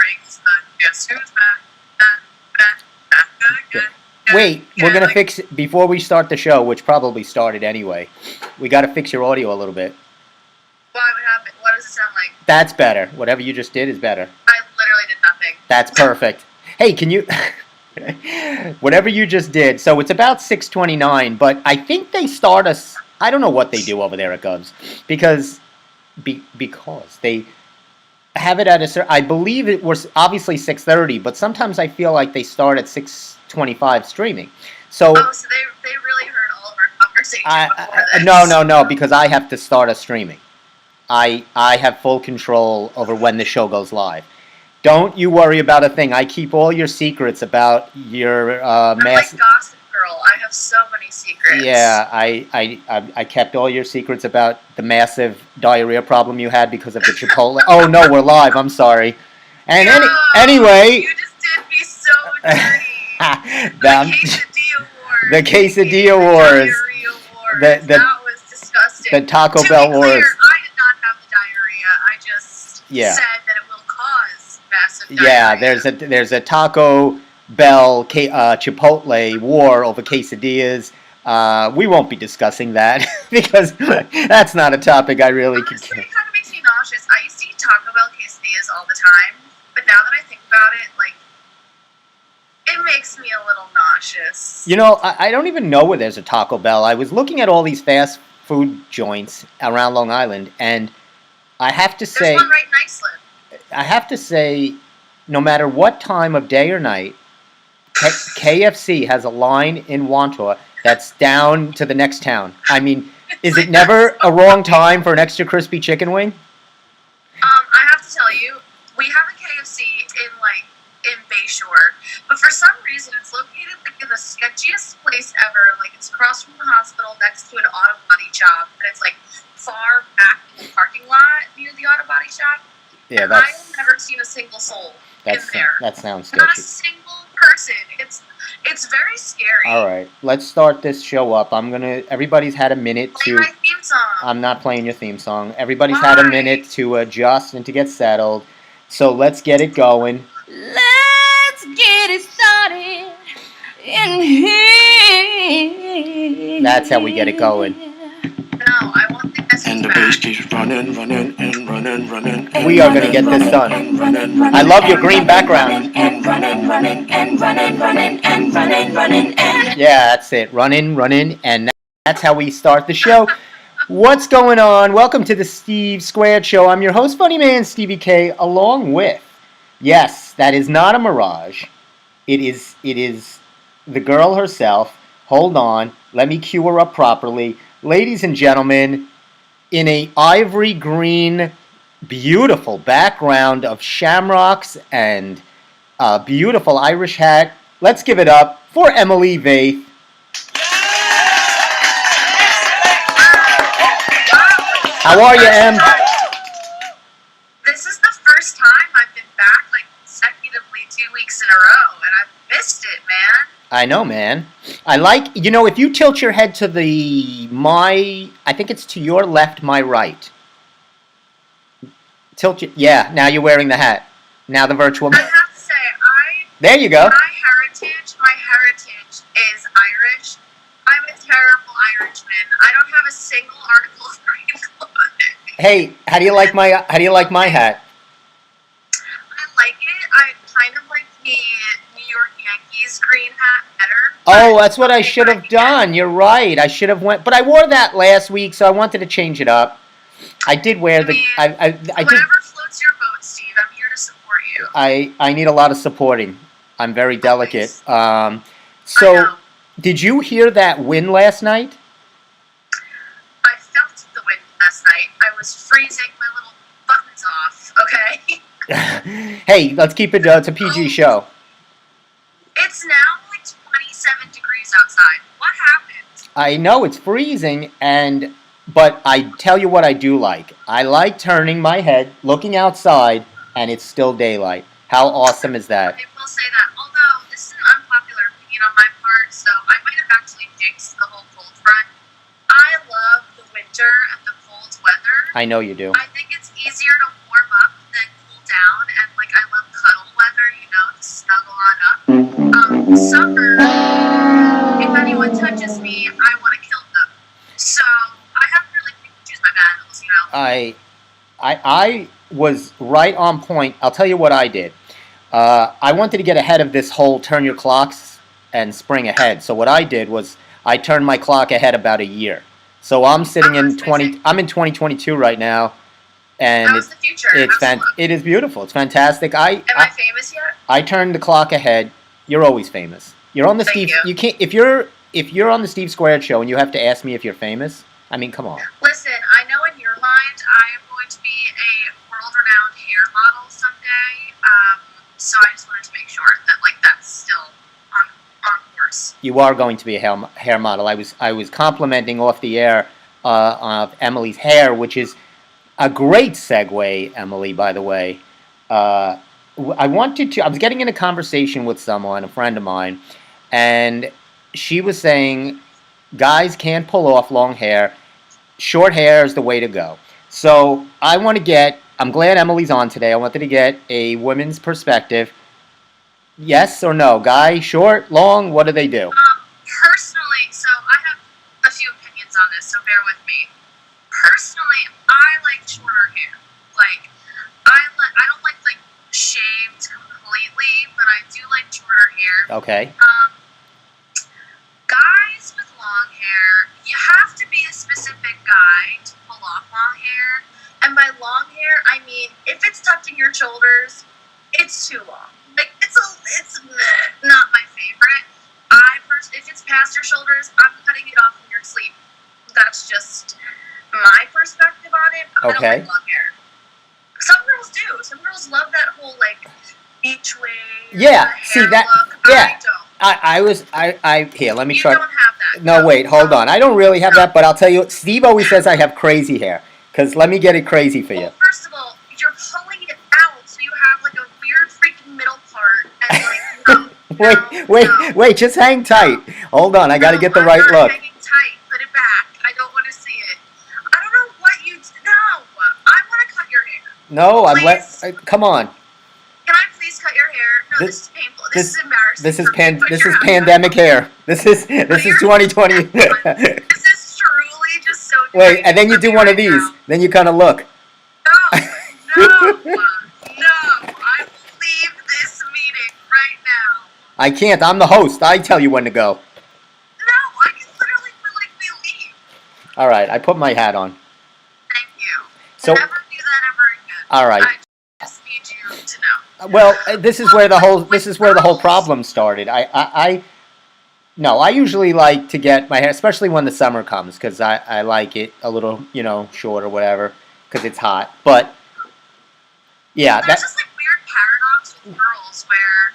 brings the guess who's back again. Wait, we're going to fix it before we start the show, which probably started anyway. We got to fix your audio a little bit. Why would happen? What does it sound like? That's better. Whatever you just did is better. I literally did nothing. That's perfect. Hey, can you... Whatever you just did. So it's about 6:29, but I think they start us... I don't know what they do over there at Govs. Because they have it at a certain... I believe it was obviously 6:30, but sometimes I feel like they start at 6:25 streaming. So... Oh, so they really heard all of our conversations before this. No, because I have to start us streaming. I have full control over when the show goes live. Don't you worry about a thing. I keep all your secrets about your I'm like Gossip Girl. I have so many secrets. Yeah, I kept all your secrets about the massive diarrhea problem you had because of the Chipotle. Oh no, we're live. I'm sorry. And anyway, you just did me so dirty. The quesadilla wars. That was disgusting. The Taco Bell wars. I did not have the diarrhea. I just said that it will cause massive diarrhea. Yeah, there's a Taco Bell Chipotle war over quesadillas. We won't be discussing that because that's not a topic I really could. Honestly, it kind of makes me nauseous. I used to eat Taco Bell quesadillas all the time, but now that I think about it, like, it makes me a little nauseous. You know, I don't even know where there's a Taco Bell. I was looking at all these fast food joints around Long Island, and I have to say... There's one right in Iceland. I have to say, no matter what time of day or night, KFC has a line in Wantor that's down to the next town. I mean, is it never a wrong time for an extra crispy chicken wing? I have to tell you, we have a KFC in Bayshore, but for some reason it's located like in the sketchiest place ever. Like, it's across from the hospital next to an auto body shop, and it's like far back in the parking lot near the auto body shop. Yeah, and I've never seen a single soul in there. That sounds sketchy. Not a single person. It's very scary. All right, let's start this show up. Everybody's had a minute Play my theme song. I'm not playing your theme song. Everybody's had a minute to adjust and to get settled. So let's get it going. Let's get it started in here. That's how we get it going. No, I want the message And the bass keeps running. We are going to get this done. I love your green background. Yeah, that's it. Running, and that's how we start the show. What's going on? Welcome to the Steve Squared Show. I'm your host, Funny Man Stevie K, along with, yes, that is not a mirage. It is the girl herself. Hold on. Let me cue her up properly. Ladies and gentlemen, in a ivory green, beautiful background of shamrocks and a beautiful Irish hat, let's give it up for Emily Vaith. How are you, Em? This is the first time I've been back like consecutively 2 weeks in a row, and I've missed it, man. I know, man. I like, if you tilt your head to I think it's to your left, my right. Now you're wearing the hat. Now the virtual... I have to say, there you go. My heritage is Irish. I'm a terrible Irishman. I don't have a single article of green clothing. Hey, how do you like my hat? I like it. I kind of like the New York Yankees green hat better. Oh, that's what I should have done. You're right. I should have but I wore that last week, so I wanted to change it up. I did wear whatever floats your boat, Steve. I'm here to support you. I need a lot of supporting. I'm very delicate. So, did you hear that wind last night? I felt the wind last night. I was freezing my little buttons off, okay? Hey, let's keep it, it's a PG show. It's now like 27 degrees outside. What happened? I know, it's freezing, but I tell you what I do like. I like turning my head, looking outside, and it's still daylight. How awesome is that? I will say that, although this is an unpopular opinion on my part, so I might have actually jinxed the whole cold front. I love the winter and the cold weather. I know you do. I think it's easier to warm up than cool down, and I love cuddle Summer, if anyone touches me, I want to kill them. So I have to really choose my battles, you know. I was right on point. I'll tell you what I did. I wanted to get ahead of this whole turn your clocks and spring ahead. So what I did was I turned my clock ahead about a year. So I'm sitting in 20. I'm in 2022 right now, and That was the future. it is beautiful. It's fantastic. Am I famous yet? I turned the clock ahead. You're always famous. You're on the Thank Steve. You can't if you're on the Steve Squared show and you have to ask me if you're famous. I mean, come on. Listen, I know in your mind I am going to be a world-renowned hair model someday. So I just wanted to make sure that that's still on course. You are going to be a hair model. I was complimenting off the air of Emily's hair, which is a great segue, Emily. By the way, I was getting in a conversation with someone, a friend of mine, and she was saying guys can't pull off long hair. Short hair is the way to go. So I'm glad Emily's on today. I wanted to get a women's perspective. Yes or no? Guy, short, long, what do they do? Personally, so I have a few opinions on this, so bear with me. Personally, I like shorter hair. I don't like shaved completely, but I do like shorter hair. Okay. Guys with long hair, you have to be a specific guy to pull off long hair. And by long hair, I mean if it's touching your shoulders, it's too long. It's not my favorite. If it's past your shoulders, I'm cutting it off in your sleep. That's just my perspective on it. I don't like long hair. Some girls do. Some girls love that whole beach wave. Yeah. See that? Look. Yeah. I don't. Here, let me You try. don't have that. No, wait, hold on. I don't really have that, but I'll tell you, Steve always says I have crazy hair. Because let me get it crazy for you. Well, first of all, you're pulling it out, so you have a weird freaking middle part, and Wait, just hang tight. Hold on, I gotta get the right I'm not look. hanging tight. Put it back. I don't want to see it. I don't know what you. No, I want to cut your hair. No, come on. Can I please cut your hair? No, this is painful. This is embarrassing. This is pandemic hair. This is 2020. This is truly just so. Wait, and then you do one of these. Now. Then you kind of look. No, I will leave this meeting right now. I can't. I'm the host. I tell you when to go. No, I can literally leave. All right, I put my hat on. Thank you. So, never do that ever again. All right. I just need you to know. Well, this is where the whole problem started. I usually like to get my hair, especially when the summer comes, because I like it a little, short or whatever, because it's hot. But yeah, there's this weird paradox with girls where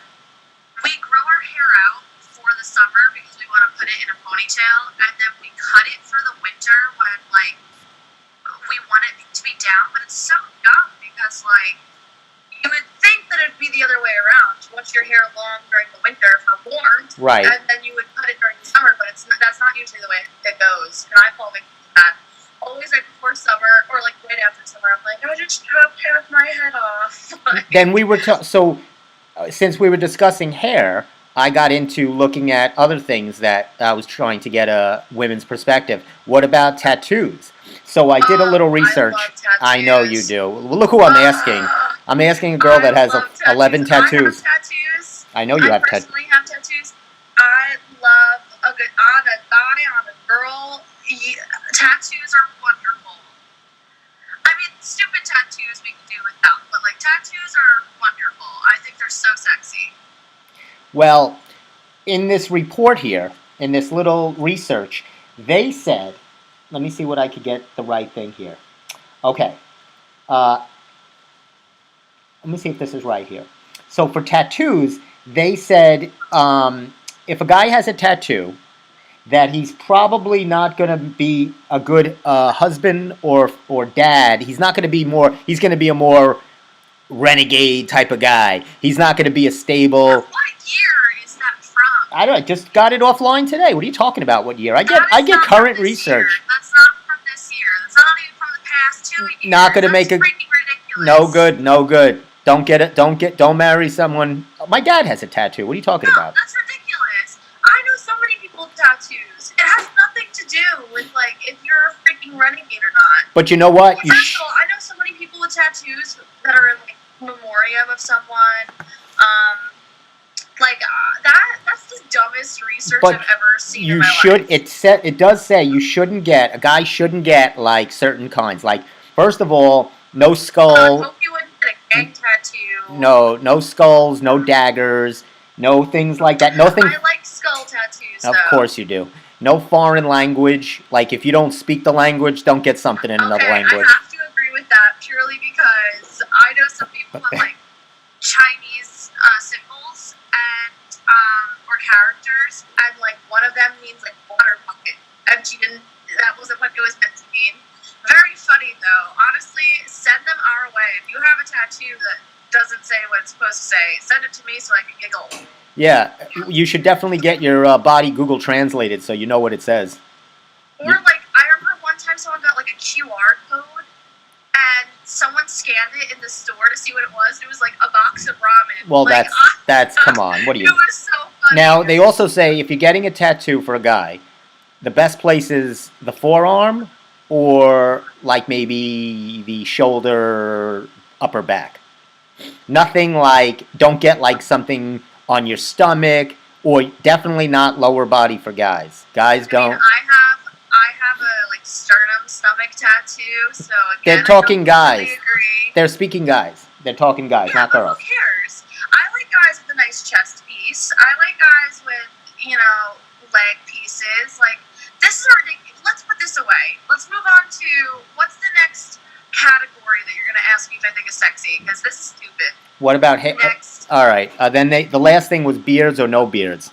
we grow our hair out for the summer because we want to put it in a ponytail, and then we cut it for the winter when we want it to be down. But it's so dumb because you would think that it'd be the other way around. You want your hair long during the winter for warmth, right? And then you would cut it during the summer. But that's not usually the way it goes. And I fall victim to that. Always before summer or right after summer, I'm I just chopped half my head off. Then we were since we were discussing hair, I got into looking at other things that I was trying to get a women's perspective. What about tattoos? So I did a little research. I know you do. Well, look who I'm asking. I'm asking a girl that has 11 tattoos. I have tattoos. I know you have tattoos. I personally have tattoos. I love on a guy, on a girl. Tattoos are wonderful. I mean, stupid tattoos we can do without, but tattoos are wonderful. I think they're so sexy. Well, in this report here, in this little research, they said, let me see what I could get the right thing here. Okay. Let me see if this is right here. So for tattoos, they said if a guy has a tattoo, that he's probably not going to be a good husband or dad. He's not going to be he's going to be a more renegade type of guy. He's not going to be a stable. What year is that from? I just got it offline today. What are you talking about? What year? I get current research. Year. That's not from this year. That's not even from the past 2 years. Not going to make freaking ridiculous. No good. Don't marry someone. My dad has a tattoo. What are you talking about? That's ridiculous. if you're a freaking renegade or not. But you know what? First of all, I know so many people with tattoos that are in like memoriam of someone. That's the dumbest research I've ever seen in my life. It does say a guy shouldn't get like certain kinds. Like, first of all, no skull. I hope you wouldn't get a gang tattoo. No skulls, no daggers, no things like that. I like skull tattoos, Of course you do. No foreign language. Like, if you don't speak the language, don't get something in another language. I have to agree with that purely because I know some people have like Chinese symbols and or characters, and like one of them means like water bucket, and that wasn't what it was meant to mean. Very funny though. Honestly, send them our way. If you have a tattoo that doesn't say what it's supposed to say, send it to me so I can giggle. Yeah, you should definitely get your body Google translated so you know what it says. Or like, I remember one time someone got like a QR code and someone scanned it in the store to see what it was. And it was like a box of ramen. Well, like, that's come on. What are you? It was so funny. Now, they also say if you're getting a tattoo for a guy, the best place is the forearm or like maybe the shoulder, upper back. Nothing like, don't get like something on your stomach, or definitely not lower body for guys. Guys don't. I have a like sternum stomach tattoo, so again, they're talking guys. Really agree. They're speaking guys. They're talking guys, yeah, not girls. Who cares? I like guys with a nice chest piece. I like guys with, leg pieces. Like, this is ridiculous. Let's put this away. Let's move on to what's the next category that you're going to ask me if I think is sexy, because this is stupid. What about next? All right. Then the last thing was beards or no beards.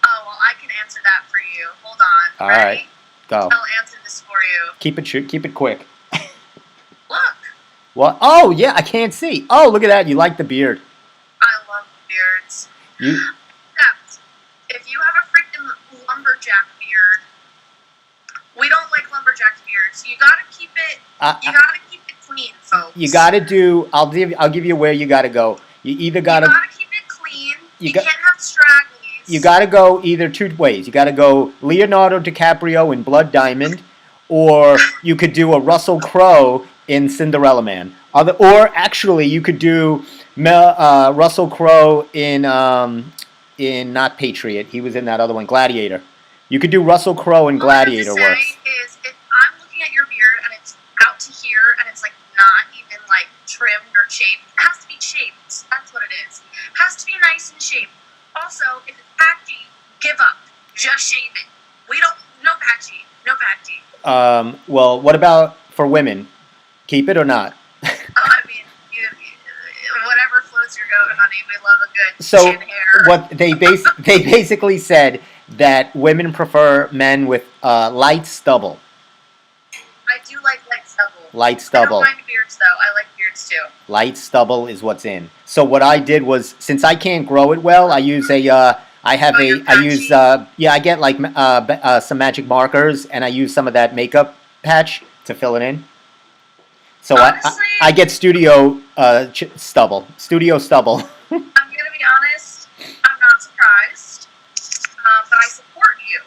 Oh, well, I can answer that for you. Hold on. All Ready? right. Go. I'll answer this for you. Keep it quick. Look. What? Oh, yeah, I can't see. Oh, look at that. You like the beard. I love beards. Except, if you have a freaking lumberjack beard, we don't like lumberjack beards. You gotta keep it. You gotta keep it clean, folks. You gotta do. I'll give you where you gotta go. You gotta keep it clean. You can't have stragglies. You gotta go either two ways. You gotta go Leonardo DiCaprio in Blood Diamond, or you could do a Russell Crowe in Cinderella Man. Or actually, you could do Russell Crowe in not Patriot. He was in that other one, Gladiator. You could do Russell Crowe in Gladiator works. What I have to say is, if I'm looking at your beard and it's out to here and it's like not even like trimmed or shaped, it has to be shaped. That's what it is. It has to be nice and shaped. Also, if it's patchy, give up. Just shave it. No patchy. No patchy. Well, what about for women? Keep it or not? I mean, whatever floats your boat, honey. We love a good chin hair. What they basically said that women prefer men with light stubble. I do like light stubble. Light stubble. I don't mind beards though. I like beards too. Light stubble is what's in. So what I did was, since I can't grow it well, I use I get like some magic markers, and I use some of that makeup patch to fill it in. So honestly, I get studio stubble. Studio stubble. I'm gonna be honest. I'm not surprised, but I support you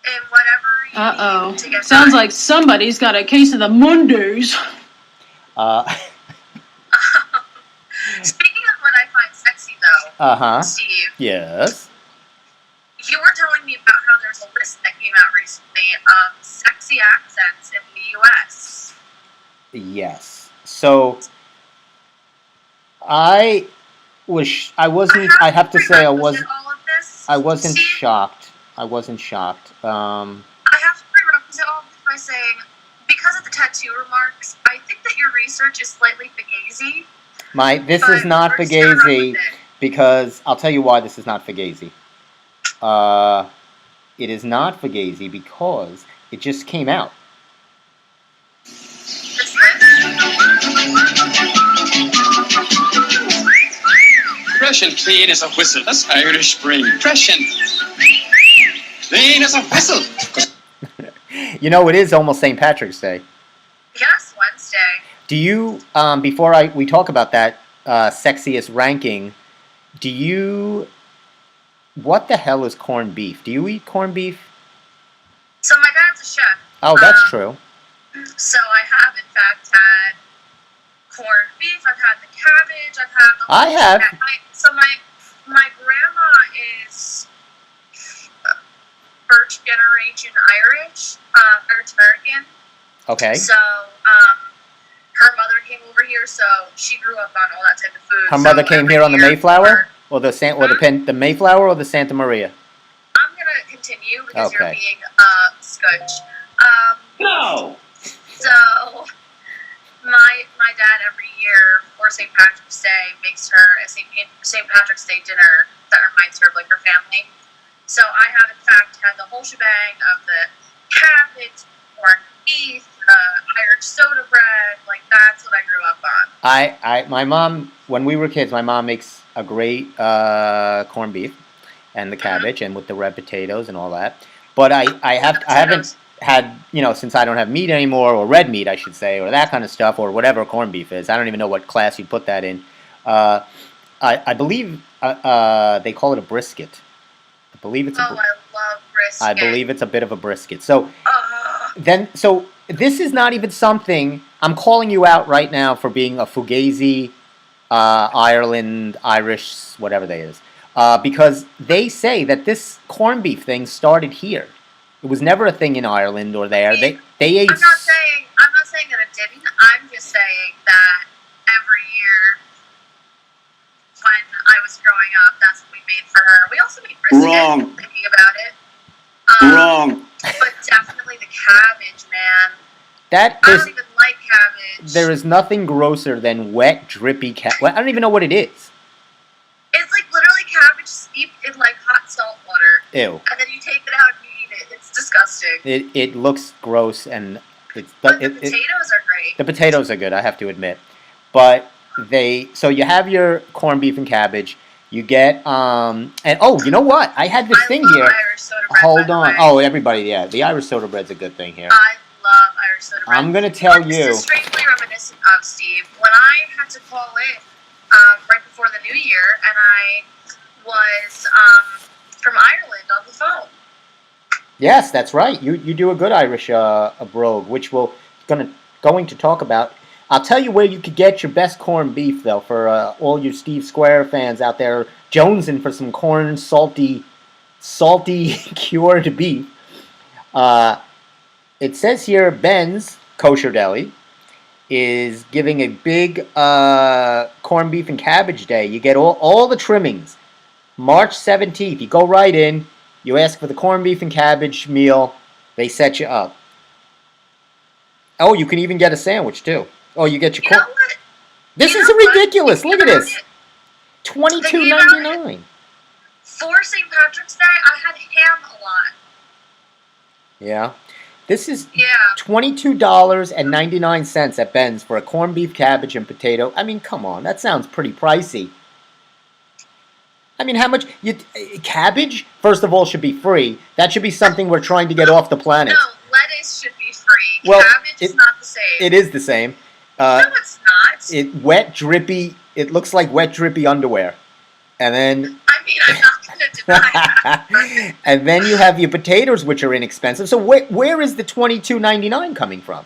in whatever you need to get Sounds like somebody's got a case of the Mondays. Speaking of what I find sexy, though, Steve. Yes. You were telling me about how there's a list that came out recently of sexy accents in the U.S. Yes. So I have to say I wasn't shocked. I wasn't shocked. I have to prerequisite all of this by saying, because of the tattoo remarks, I think that your research is slightly fugazi. This is not fugazi because I'll tell you why this is not fugazi. It is not fugazi because it just came out. Fresh and clean as a whistle. That's Irish spring. Fresh and clean as a whistle. You know, it is almost St. Patrick's Day. Yes, Wednesday. Do you, before we talk about that sexiest ranking, what the hell is corned beef? Do you eat corned beef? So my dad's a chef. Oh, that's true. So I have, in fact, had corned beef. I've had the cabbage. I've had the whole I have. My grandma is first generation Irish, Irish American. Okay. So her mother came over here, so she grew up on all that type of food. Her So mother came every here on the year Mayflower, or the Mayflower or the Santa Maria. I'm gonna continue because you're Okay. being scotch. No. So my dad every year for St. Patrick's Day makes her a St. Patrick's Day dinner that reminds her of like her family. So I have in fact had the whole shebang of the cabbage, corned beef, Irish soda bread. Like that's what I grew up on. My mom, when we were kids, my mom makes a great corned beef and the cabbage and with the red potatoes and all that. But I haven't had, since I don't have meat anymore, or red meat, I should say, or that kind of stuff, or whatever corned beef is. I don't even know what class you put that in. I believe they call it a brisket. I believe it's I love brisket. I believe it's a bit of a brisket. So this is not even something. I'm calling you out right now for being a Fugazi, Ireland, Irish, whatever they is, because they say that this corned beef thing started here. It was never a thing in Ireland or there. They ate. I'm not saying that it didn't. I'm just saying that every year when I was growing up, that's what we made for her. We also made brisket. Wrong. Thinking about it. Wrong. But definitely the cabbage, man. I don't even like cabbage. There is nothing grosser than wet, drippy cabbage. I don't even know what it is. It's like literally cabbage steeped in like hot salt water. Ew. And then you take it out and you eat it. It's disgusting. It looks gross, and But the potatoes are great. The potatoes are good, I have to admit. But so you have your corned beef and cabbage. You get and you know what? I had this thing here. Irish soda bread, Hold on. Oh, everybody, yeah, the Irish soda bread's a good thing here. I love Irish soda bread. I'm gonna tell you. This is strangely reminiscent of Steve. When I had to call in right before the new year, and I was from Ireland on the phone. Yes, that's right. You do a good Irish brogue, which we're going to talk about. I'll tell you where you could get your best corned beef, though, for all your Steve Square fans out there jonesing for some corn, salty cured beef. It says here Ben's Kosher Deli is giving a big corned beef and cabbage day. You get all the trimmings. March 17th, you go right in, you ask for the corned beef and cabbage meal, they set you up. Oh, you can even get a sandwich, too. Oh, you get your corn. What? This is ridiculous. Look at this. $22.99. For St. Patrick's Day, I had ham a lot. Yeah. This is Yeah. $22.99 at Ben's for a corned beef, cabbage, and potato. I mean, come on. That sounds pretty pricey. I mean, how much? Cabbage, first of all, should be free. That should be something we're trying to get off the planet. No, lettuce should be free. Well, cabbage is not the same. It is the same. No, it's not. It looks like wet, drippy underwear. And then... I mean, I'm not going to deny that. And then you have your potatoes, which are inexpensive. So where is the $22.99 coming from?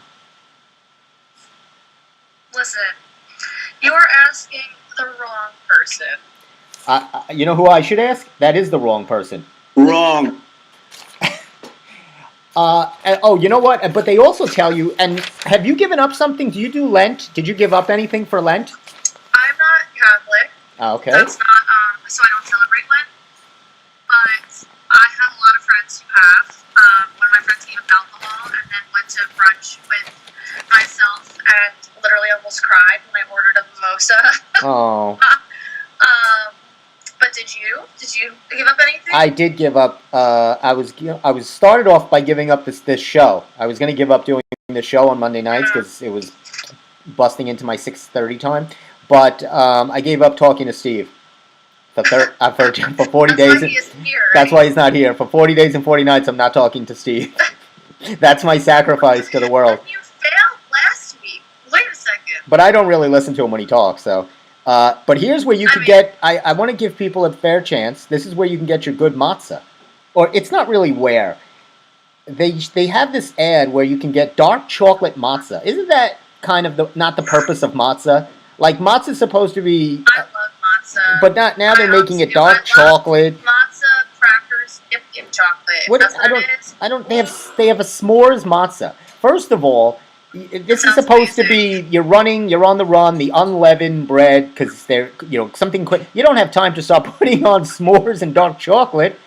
Listen, you're asking the wrong person. You know who I should ask? That is the wrong person. Wrong. You know what? But they also tell you, and have you given up something? Do you do Lent? Did you give up anything for Lent? I'm not Catholic. Okay. That's not, so I don't celebrate Lent. But I have a lot of friends who have. One of my friends gave up alcohol and then went to brunch with myself and literally almost cried when I ordered a mimosa. Oh. But did you? Did you give up anything? I did give up. I was started off by giving up this show. I was going to give up doing the show on Monday nights because it was busting into my 6:30 time. But I gave up talking to Steve for 40 days. Why he isn't here, right? That's why he's not here. For 40 days and 40 nights, I'm not talking to Steve. That's my sacrifice to the world. You failed last week. Wait a second. But I don't really listen to him when he talks, so... but here's where you could get... I want to give people a fair chance. This is where you can get your good matzah. Or it's not really where. they have this ad where you can get dark chocolate matzah. Isn't that kind of not the purpose of matzah? Like matzah's supposed to be, I love matzah. but not now. They're making it dark chocolate. Matzah crackers dipped in chocolate. What, That's what it is. I don't. They have a s'mores matzah. First of all, this is supposed to be you're on the run, the unleavened bread because they're something quick. You don't have time to start putting on s'mores and dark chocolate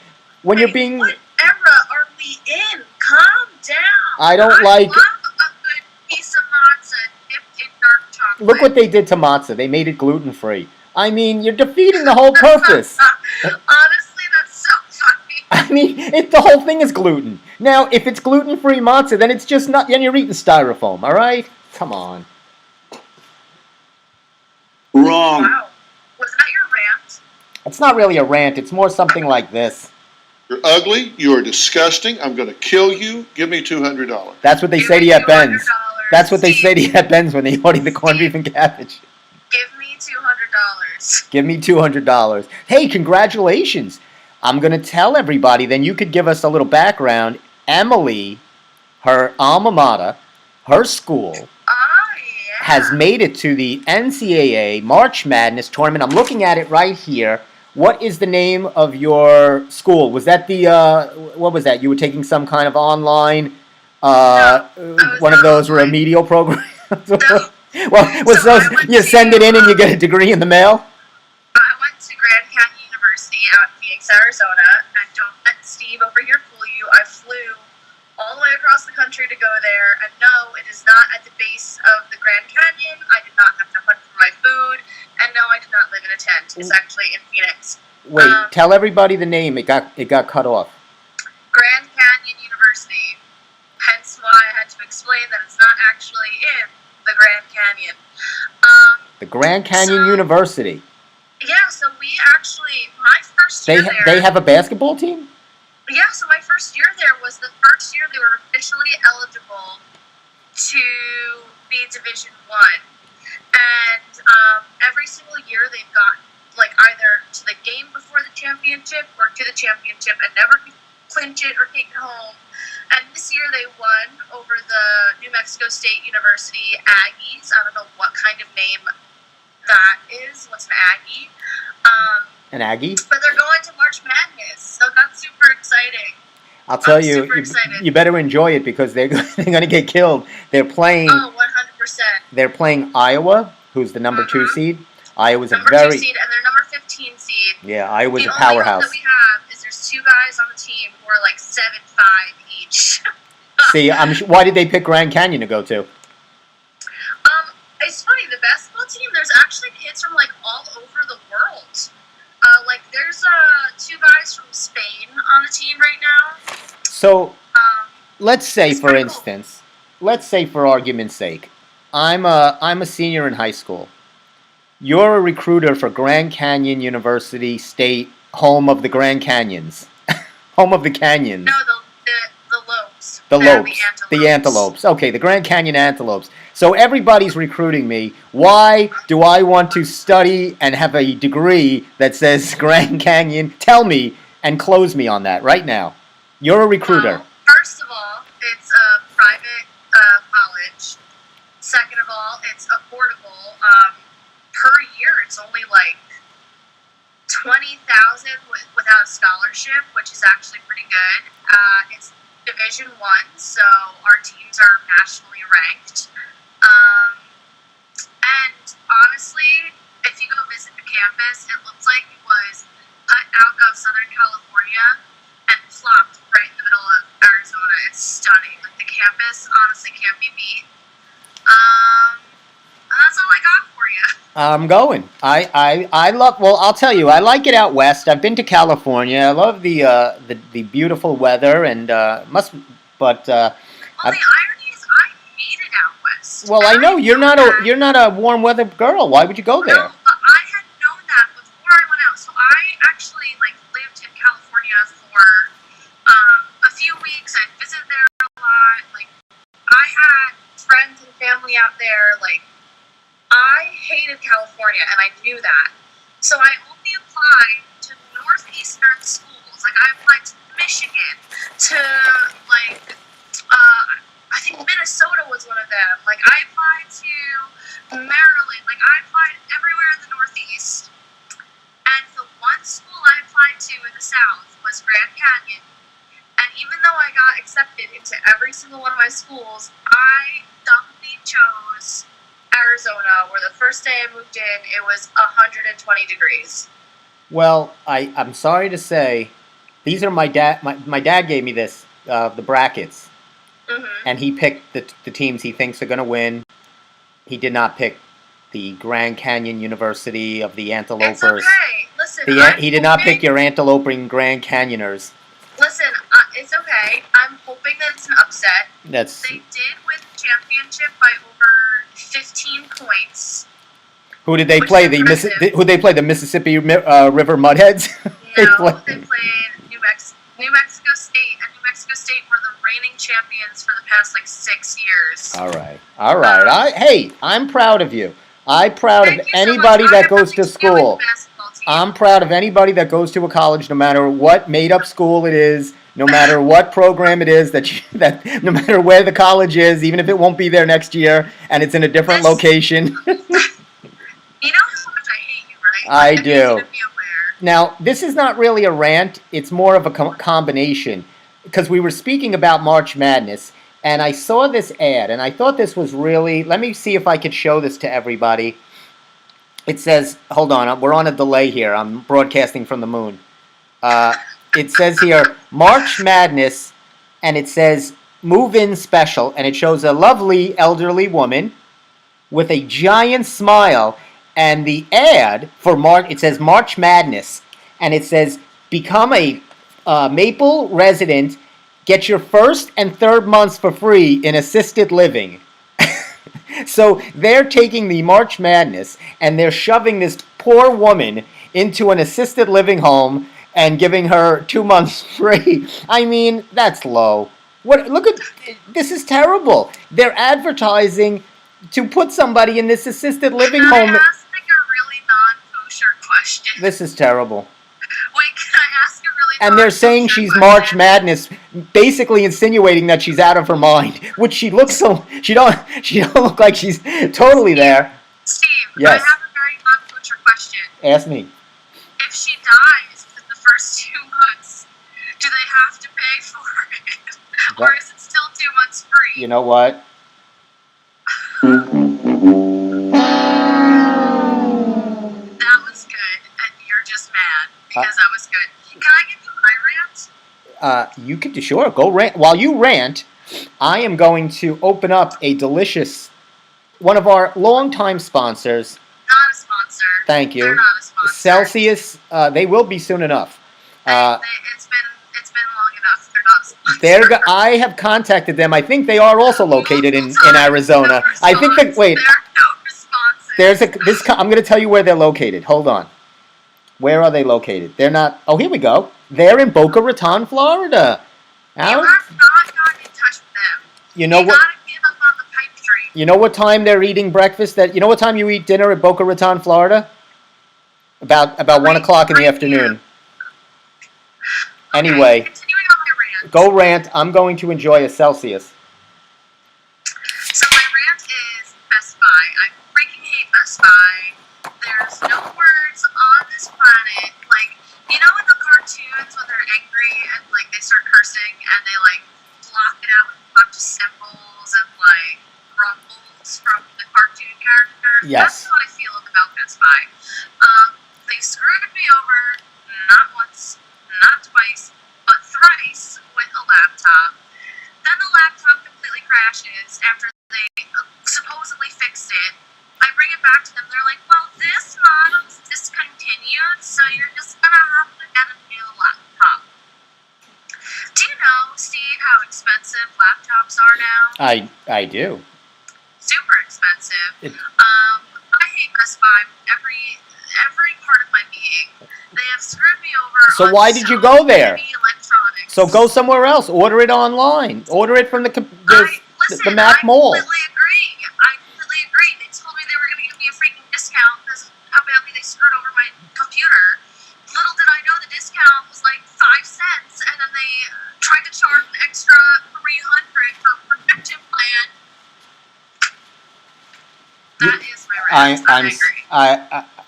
when you're being. What era are we in? Calm down. I don't like. love a good piece of matzah dipped in dark chocolate. Look what they did to matzah. They made it gluten free. I mean, you're defeating the whole purpose. Honestly, that's so funny. I mean, the whole thing is gluten. Now, if it's gluten-free matzah, then it's just not. Then you're eating styrofoam. All right? Come on. Wrong. Wow. Was that your rant? It's not really a rant. It's more something like this. You're ugly. You are disgusting. I'm going to kill you. Give me $200. That's what they say to you at Ben's. That's what they say to you at Ben's when they order the corned beef and cabbage. Give me $200. Give me $200. Hey, congratulations. I'm going to tell everybody, then you could give us a little background. Emily, her alma mater, her school, has made it to the NCAA March Madness tournament. I'm looking at it right here. What is the name of your school? Was that what was that? You were taking some kind of online, one of those remedial programs? Well, was those, you send it in and you get a degree in the mail? I went to Grand Canyon University out in Phoenix, Arizona, and don't let Steve over here fool you. I flew all the way across the country to go there, and no, it is not at the base of the Grand Canyon. I did not have to hunt for my food, and no, I did not live in a tent. It's actually in Phoenix. Wait, tell everybody the name. It got cut off. Grand Canyon University. Hence why I had to explain that it's not actually in the Grand Canyon. The Grand Canyon University. Yeah, so we actually, my first year there... They have a basketball team? Yeah, so my first year there was the first year they were officially eligible to be Division I. And every single year they've gotten, like, either to the game before the championship or to the championship and never clinch it or take it home. And this year they won over the New Mexico State University Aggies. I don't know what kind of name that is. What's an Aggie? An Aggie? But they're going to March Madness, so that's super exciting. I'll tell you, you better enjoy it because they're going to get killed. They're playing. Oh, 100%. They're playing Iowa, who's the number 2 seed. Iowa's number 2 seed, and they're number 15 seed. Yeah, Iowa's a powerhouse. powerhouse. The only that we have is there's 2 guys on the team who are like 7'5" each. See, why did they pick Grand Canyon to go to? It's funny, the basketball team, there's actually kids from like all over the world. Like there's 2 guys from Spain on the team right now. So, let's say for instance, let's say for argument's sake, I'm a senior in high school. You're a recruiter for Grand Canyon University State, home of the Grand Canyons. Home of the canyons. No, the lopes. The lopes. The antelopes. Okay, the Grand Canyon antelopes. So everybody's recruiting me. Why do I want to study and have a degree that says Grand Canyon? Tell me and close me on that right now. You're a recruiter. First of all, it's a private college. Second of all, it's affordable. Per year, it's only like $20,000 without a scholarship, which is actually pretty good. It's Division I, so our teams are nationally ranked. And honestly, if you go visit the campus, it looks like it was cut out of Southern California and plopped right in the middle of Arizona. It's stunning. Like the campus honestly can't be beat. That's all I got for you. I'm going. I love. Well, I'll tell you. I like it out west. I've been to California. I love the beautiful weather and But well, the irony is, I hate it out west. Well, I know you're not a warm weather girl. Why would you go there? No, but I had known that before I went out. So I actually lived in California for a few weeks. I visited there a lot. I had friends and family out there. I hated California, and I knew that. So I only applied to northeastern schools. schools. Like, I applied to Michigan, to, like, I think Minnesota was one of them. Like, I applied to Maryland. Like, I applied everywhere in the Northeast. And the one school I applied to in the South was Grand Canyon. And even though I got accepted into every single one of my schools, I dumbly chose Arizona, where the first day I moved in, it was 120 degrees. Well, I'm sorry to say, these are my dad. My dad gave me this, the brackets, and he picked the teams he thinks are going to win. He did not pick the Grand Canyon University of the Antelopers. It's okay. Listen, He did not pick your Anteloping Grand Canyoners. Listen, it's okay. I'm hoping that it's an upset. They did win the championship by over 15 points. Who did they play? Who they play? The Mississippi River Mudheads? No, they played New Mexico State, and New Mexico State were the reigning champions for the past 6 years. All right. Hey, I'm proud of you. I'm proud of anybody that goes to school. I'm proud of anybody that goes to a college, no matter what made-up school it is, no matter what program it is, that no matter where the college is, even if it won't be there next year and it's in a different location. You know how much I hate you, right? I need do. you to be aware. Now, this is not really a rant. It's more of a combination, because we were speaking about March Madness, and I saw this ad, and I thought this was really... Let me see if I could show this to everybody. It says, hold on, we're on a delay here. I'm broadcasting from the moon. It says here, March Madness, and it says move-in special, and it shows a lovely elderly woman with a giant smile, and the ad for it says March Madness, and it says become a Maple resident, get your first and third months for free in assisted living. So they're taking the March Madness and they're shoving this poor woman into an assisted living home and giving her 2 months free. I mean, that's low. Look at this is terrible. They're advertising to put somebody in this assisted living home. Can I ask a really non-kosher question? This is terrible. Wait, can I ask a really And they're saying she's March Madness, basically insinuating that she's out of her mind, which she looks so... She don't look like she's totally there. Steve, yes. I have a very non-kosher question. Ask me. If she dies in the first 2 months, do they have to pay for it? Or is it still 2 months free? You know what? That was good, and you're just mad because that was good. Can I give you my rant? You could, sure, go rant. While you rant, I am going to open up a delicious, one of our longtime sponsors. Not a sponsor. Thank you. They're not a sponsor. Celsius. They will be soon enough. It's been long enough. They're not a sponsor. I have contacted them. I think they are also located in Arizona. I think that wait. There are no responses. I'm going to tell you where they're located. Hold on. Where are they located? They're not... Oh, here we go. They're in Boca Raton, Florida. You have not gotten in touch with them. You know what? Gotta give up on the pipe dream. You know what time they're eating breakfast? You know what time you eat dinner at Boca Raton, Florida? About 1 o'clock in the afternoon. Okay, Anyway, continuing on my rant. go rant. I'm going to enjoy a Celsius. So my rant is Best Buy. I freaking hate Best Buy. There's no words on this planet. Like, you know in the cartoons when they're angry and they start cursing and they block it out with a bunch of symbols and grumbles from the cartoon character? Yes. That's what I feel about Best Buy. They screwed me over not once, not twice, but thrice with a laptop. Then the laptop completely crashes after they supposedly fixed it. I bring it back to them. They're like, well, this model's discontinued, so you're just going to have to get a new laptop. Do you know, Steve, how expensive laptops are now? I do. Super expensive. I hate Best Buy with every part of my being. They have screwed me over. So why did you go there? Electronics. So go somewhere else. Order it online. Order it from the Mac Mall. I completely agree. They told me they were going to give me a freaking discount because how badly they screwed over my computer. Little did I know the discount was 5 cents.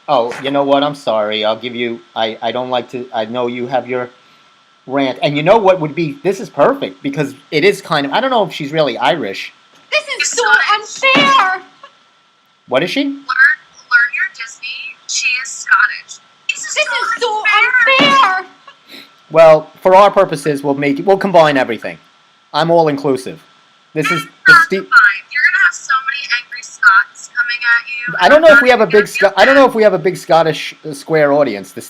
Oh, you know what? I'm sorry. I'll give you. I don't like to. I know you have your rant, and you know what would be. This is perfect because it is kind of. I don't know if she's really Irish. This is so unfair. What is she? Learn your Disney. She is Scottish. This is so unfair. Well, for our purposes, we'll combine everything. I'm all inclusive. This is the You're gonna have so many angry Scots coming at you. I don't know if we have a big Scottish Square audience. The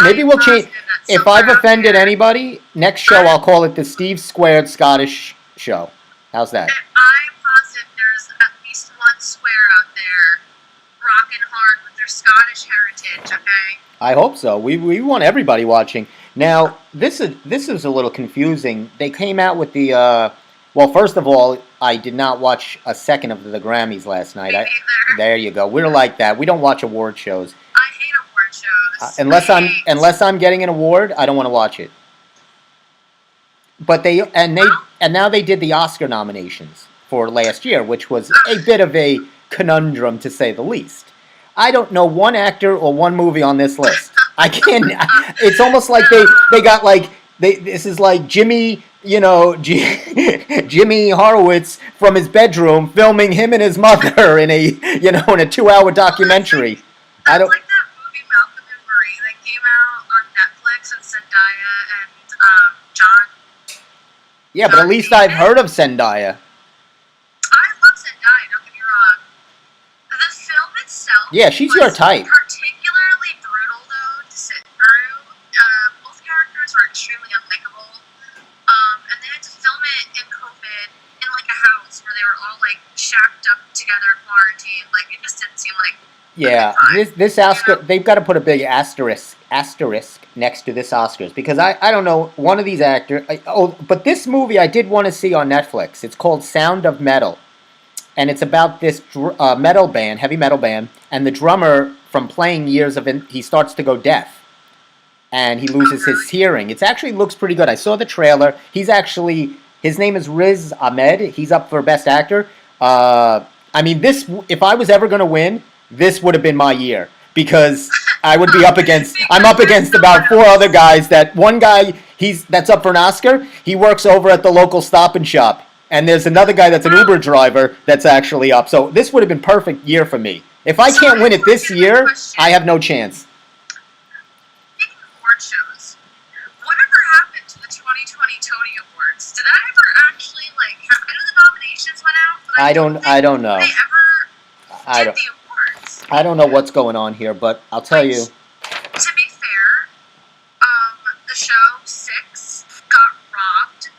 maybe we'll change. If I've offended anybody, next show I'll call it the Steve Squared Scottish Show. How's that? I'm positive there's at least one square out there rocking hard with their Scottish heritage. Okay. I hope so. We want everybody watching. Now this is a little confusing. They came out with the. Well, first of all, I did not watch a second of the Grammys last night. There you go. We're like that. We don't watch award shows. I hate award shows. Unless I'm getting an award, I don't want to watch it. But now they did the Oscar nominations for last year, which was a bit of a conundrum to say the least. I don't know one actor or one movie on this list. I can't. It's almost like they got like this is like Jimmy. Jimmy Horowitz from his bedroom filming him and his mother in a 2-hour documentary. That's like that movie Malcolm and Marie that came out on Netflix with Zendaya and John. Yeah, but at least I've heard of Zendaya. I love Zendaya, don't get me wrong. The film itself Yeah, she's your type. Particularly brutal though to sit through. Both characters were extremely unlikable. And they had to film it in COVID in like a house where they were all like shacked up together in quarantine. Like it just didn't seem like. Yeah, this Oscar, they've got to put a big asterisk next to this Oscars because I don't know one of these actors. But this movie I did want to see on Netflix. It's called Sound of Metal, and it's about this heavy metal band, and the drummer from playing years of it, he starts to go deaf. And he loses his hearing. It actually looks pretty good. I saw the trailer. His name is Riz Ahmed. He's up for Best Actor. If I was ever going to win, this would have been my year. Because I'm up against about 4 other guys one guy, that's up for an Oscar. He works over at the local Stop and Shop. And there's another guy that's an Uber driver that's actually up. So this would have been perfect year for me. If I can't win it this year, I have no chance. Shows. Whatever happened to the 2020 Tony Awards? Did that ever actually I know the nominations went out, but I don't know. They ever did the awards. I don't know what's going on here, but I'll tell you. To be fair, the show 6 got robbed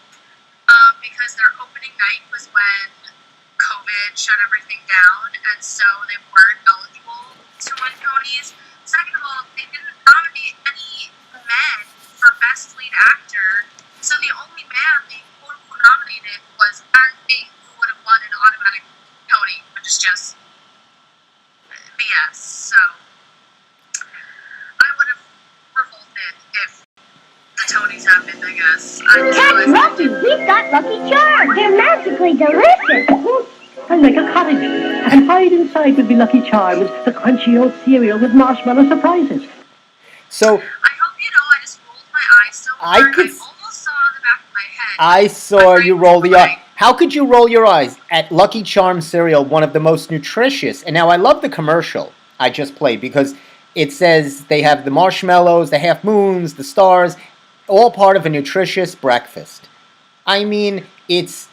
because their opening night was when COVID shut everything down, and so they weren't eligible to win Tonys. Second of all, they didn't nominate any men for Best Lead Actor, so the only man they quote-unquote nominated was Cardi B, who would have won an automatic Tony, which is just BS. So I would have revolted if the Tonys happened, I guess. Catch Lucky! We've got Lucky Charms! They're magically delicious! I'll make a cottage, and hide inside would be Lucky Charms, the crunchy old cereal with marshmallow surprises. So I hope you know I just rolled my eyes so hard. I almost saw the back of my head. I saw you roll the eye. How could you roll your eyes at Lucky Charms cereal, one of the most nutritious? And now I love the commercial I just played because it says they have the marshmallows, the half moons, the stars, all part of a nutritious breakfast. I mean, it's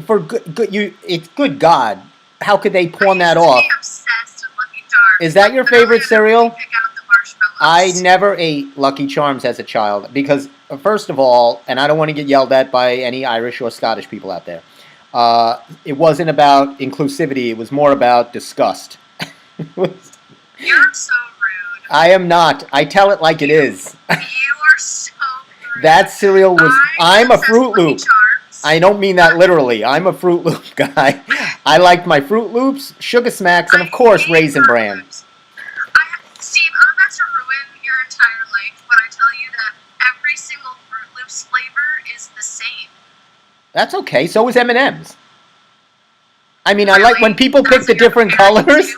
for it's good God. How could they pawn that off? I'm obsessed with Lucky Charms. Is that your favorite cereal? Pick out the marshmallows. I never ate Lucky Charms as a child because, first of all, and I don't want to get yelled at by any Irish or Scottish people out there, it wasn't about inclusivity. It was more about disgust. You're so rude. I am not. I tell it like it is. You are so rude. That cereal was... I'm a Fruit Loop. Charms. I don't mean that literally. I'm a Fruit Loop guy. I liked my Fruit Loops, Sugar Smacks, and of course Raisin Bran. Steve, I'm about to ruin your entire life when I tell you that every single Fruit Loops flavor is the same. That's okay. So is M&M's. I mean, really? I like when people pick the different colors. M&M's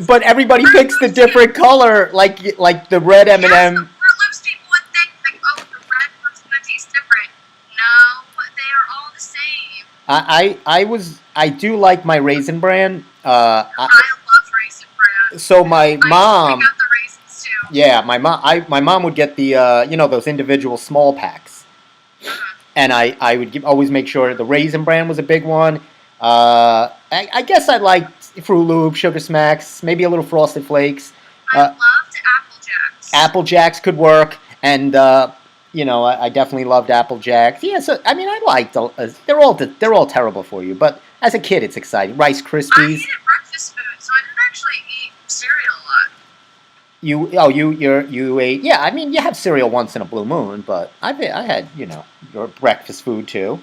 But everybody picks the different color, like the red M&M. Yes, the Fruit Loops people would think, like, oh, the red one's going to taste different. No, they are all the same. I do like my Raisin Bran. I love Raisin Bran. So my I mom, got the raisins too. yeah, my mom would get the those individual small packs, and I would always make sure the Raisin Bran was a big one. I guess I liked Fruit Loops, Sugar Smacks, maybe a little Frosted Flakes. I loved Apple Jacks. Apple Jacks could work, and I definitely loved Apple Jacks. Yeah, so I mean, I liked. They're all terrible for you, but as a kid, it's exciting. Rice I Krispies. ate breakfast food, so I didn't actually eat cereal a lot. You ate. Yeah, I mean, you have cereal once in a blue moon, but I had your breakfast food too.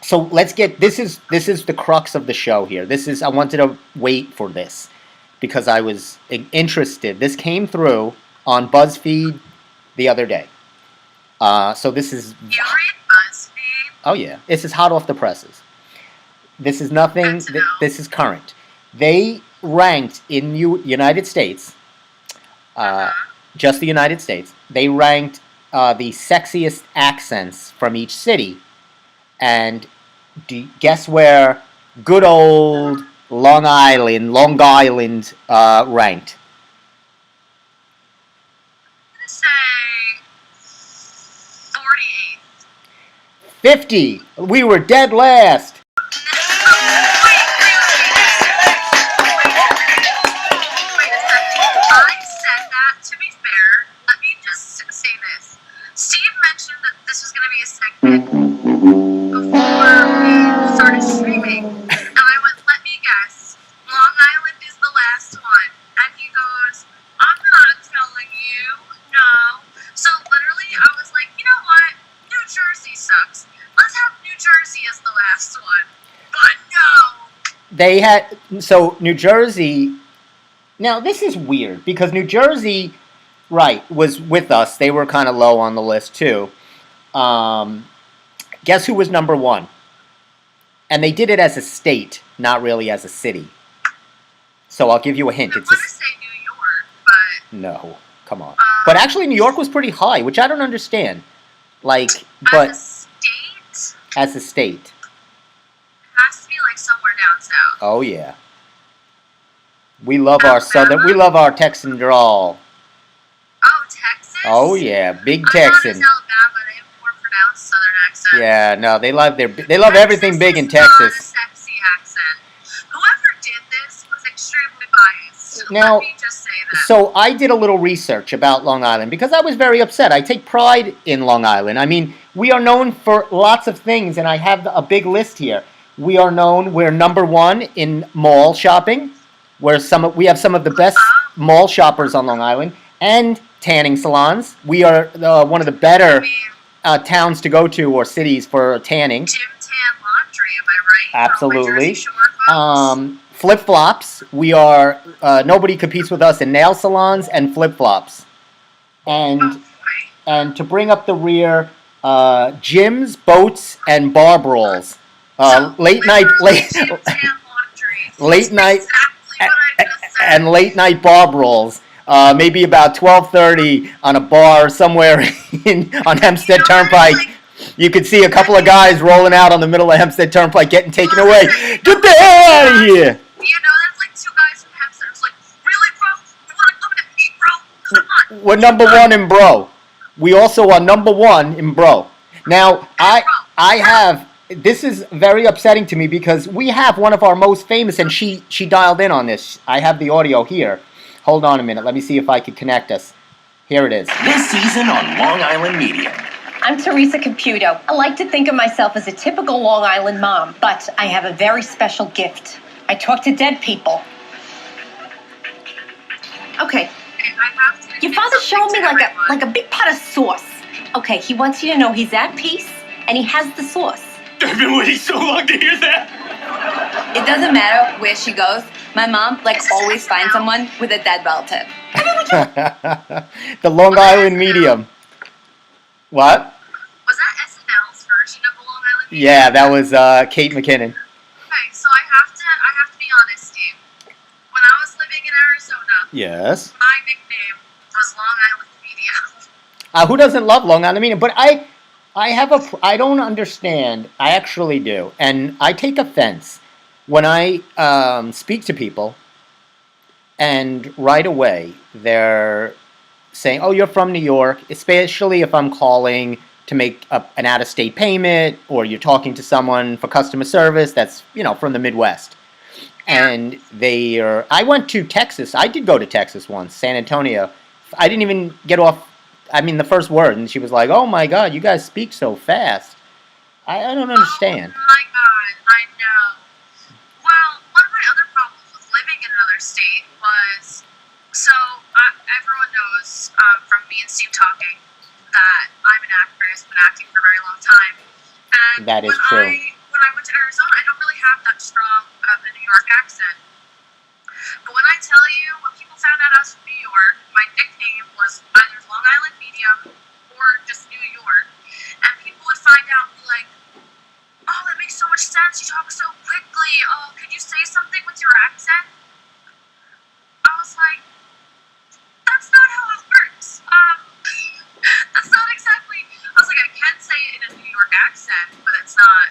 So let's get this is the crux of the show here. I wanted to wait for this because I was interested. This came through on BuzzFeed the other day. So this is. You read BuzzFeed? Oh yeah, this is hot off the presses. This is nothing. Good to know. This is current. They ranked in United States, just the United States. They ranked the sexiest accents from each city, and guess where? Good old Long Island ranked. I'm going to say 48. 50. We were dead last. Wait a second. I said that, to be fair. Let me just say this. Steve mentioned that this was going to be a segment before we started streaming. And I went, let me guess. Long Island is the last one. And he goes, I'm not telling you. No. So literally, I was like, you know what? New Jersey sucks. Let's have New Jersey as the last one. But no. They had New Jersey. Now this is weird because New Jersey, right, was with us. They were kind of low on the list too. Guess who was number one? And they did it as a state, not really as a city. So I'll give you a hint. I want to say New York, but No, come on. But actually, New York was pretty high, which I don't understand. Like, but as a state, as a state, it has to be like somewhere down south. oh yeah. We love our southern. We love our Texan drawl. Oh, Texas? Oh yeah, big I thought it Texan. was Alabama. They have more pronounced southern accents. Yeah, no, they love everything big in Texas is not a Texas. sexy accent. Whoever did this was extremely biased. Now, Let me just say that. So I did a little research about Long Island because I was very upset. I take pride in Long Island. I mean, we are known for lots of things, and I have a big list here. We're number one in mall shopping. We have some of the best mall shoppers on Long Island, and tanning salons. We are one of the better towns to go to or cities for tanning. Gym Tan Laundry, am I right? Absolutely. Jersey Shore folks? Flip-flops. We are nobody competes with us in nail salons and flip-flops. And to bring up the rear, gyms, boats, and bar brawls. Late night bar brawls. Maybe about 12:30 on a bar somewhere on Hempstead Turnpike. You could see a couple of guys rolling out on the middle of Hempstead Turnpike getting taken away. Get the hell out of here! You know, that's like two guys from Hempstead. It's like, really, bro? You want to come at me, bro? Come on. We're number one in bro. We also are number one in bro. Now, I have. This is very upsetting to me because we have one of our most famous, and she dialed in on this. I have the audio here. Hold on a minute. Let me see if I can connect us. Here it is. This season on Long Island Media. I'm Teresa Caputo. I like to think of myself as a typical Long Island mom, but I have a very special gift. I talk to dead people. Okay. Your father showed me like a big pot of sauce. Okay, he wants you to know he's at peace, and he has the sauce. I've been waiting so long to hear that. It doesn't matter where she goes. My mom, always finds someone with a dead relative. The Long Island medium. What? Was that SNL's version of the Long Island Medium? Yeah, that was Kate McKinnon. Okay, so I have to be honest, Steve. Yes. My nickname was Long Island Medium. Who doesn't love Long Island Medium? But I don't understand. I actually do, and I take offense when I speak to people, and right away they're saying, "Oh, you're from New York," especially if I'm calling to make an out-of-state payment, or you're talking to someone for customer service that's from the Midwest. And I went to Texas. I did go to Texas once, San Antonio. I didn't even get off. I mean, the first word, and she was like, "Oh my God, you guys speak so fast." I don't understand. Oh my God, I know. Well, one of my other problems with living in another state was, everyone knows from me and Steve talking that I'm an actress, been acting for a very long time. And That is true. When I went to Arizona, I don't really have that strong of a New York accent. But when I tell you, when people found out I was from New York, my nickname was either Long Island Medium or just New York. And people would find out and be like, "Oh, that makes so much sense. You talk so quickly. Oh, could you say something with your accent?" I was like, that's not how it works. That's not exactly. I was like, I can say it in a New York accent, but it's not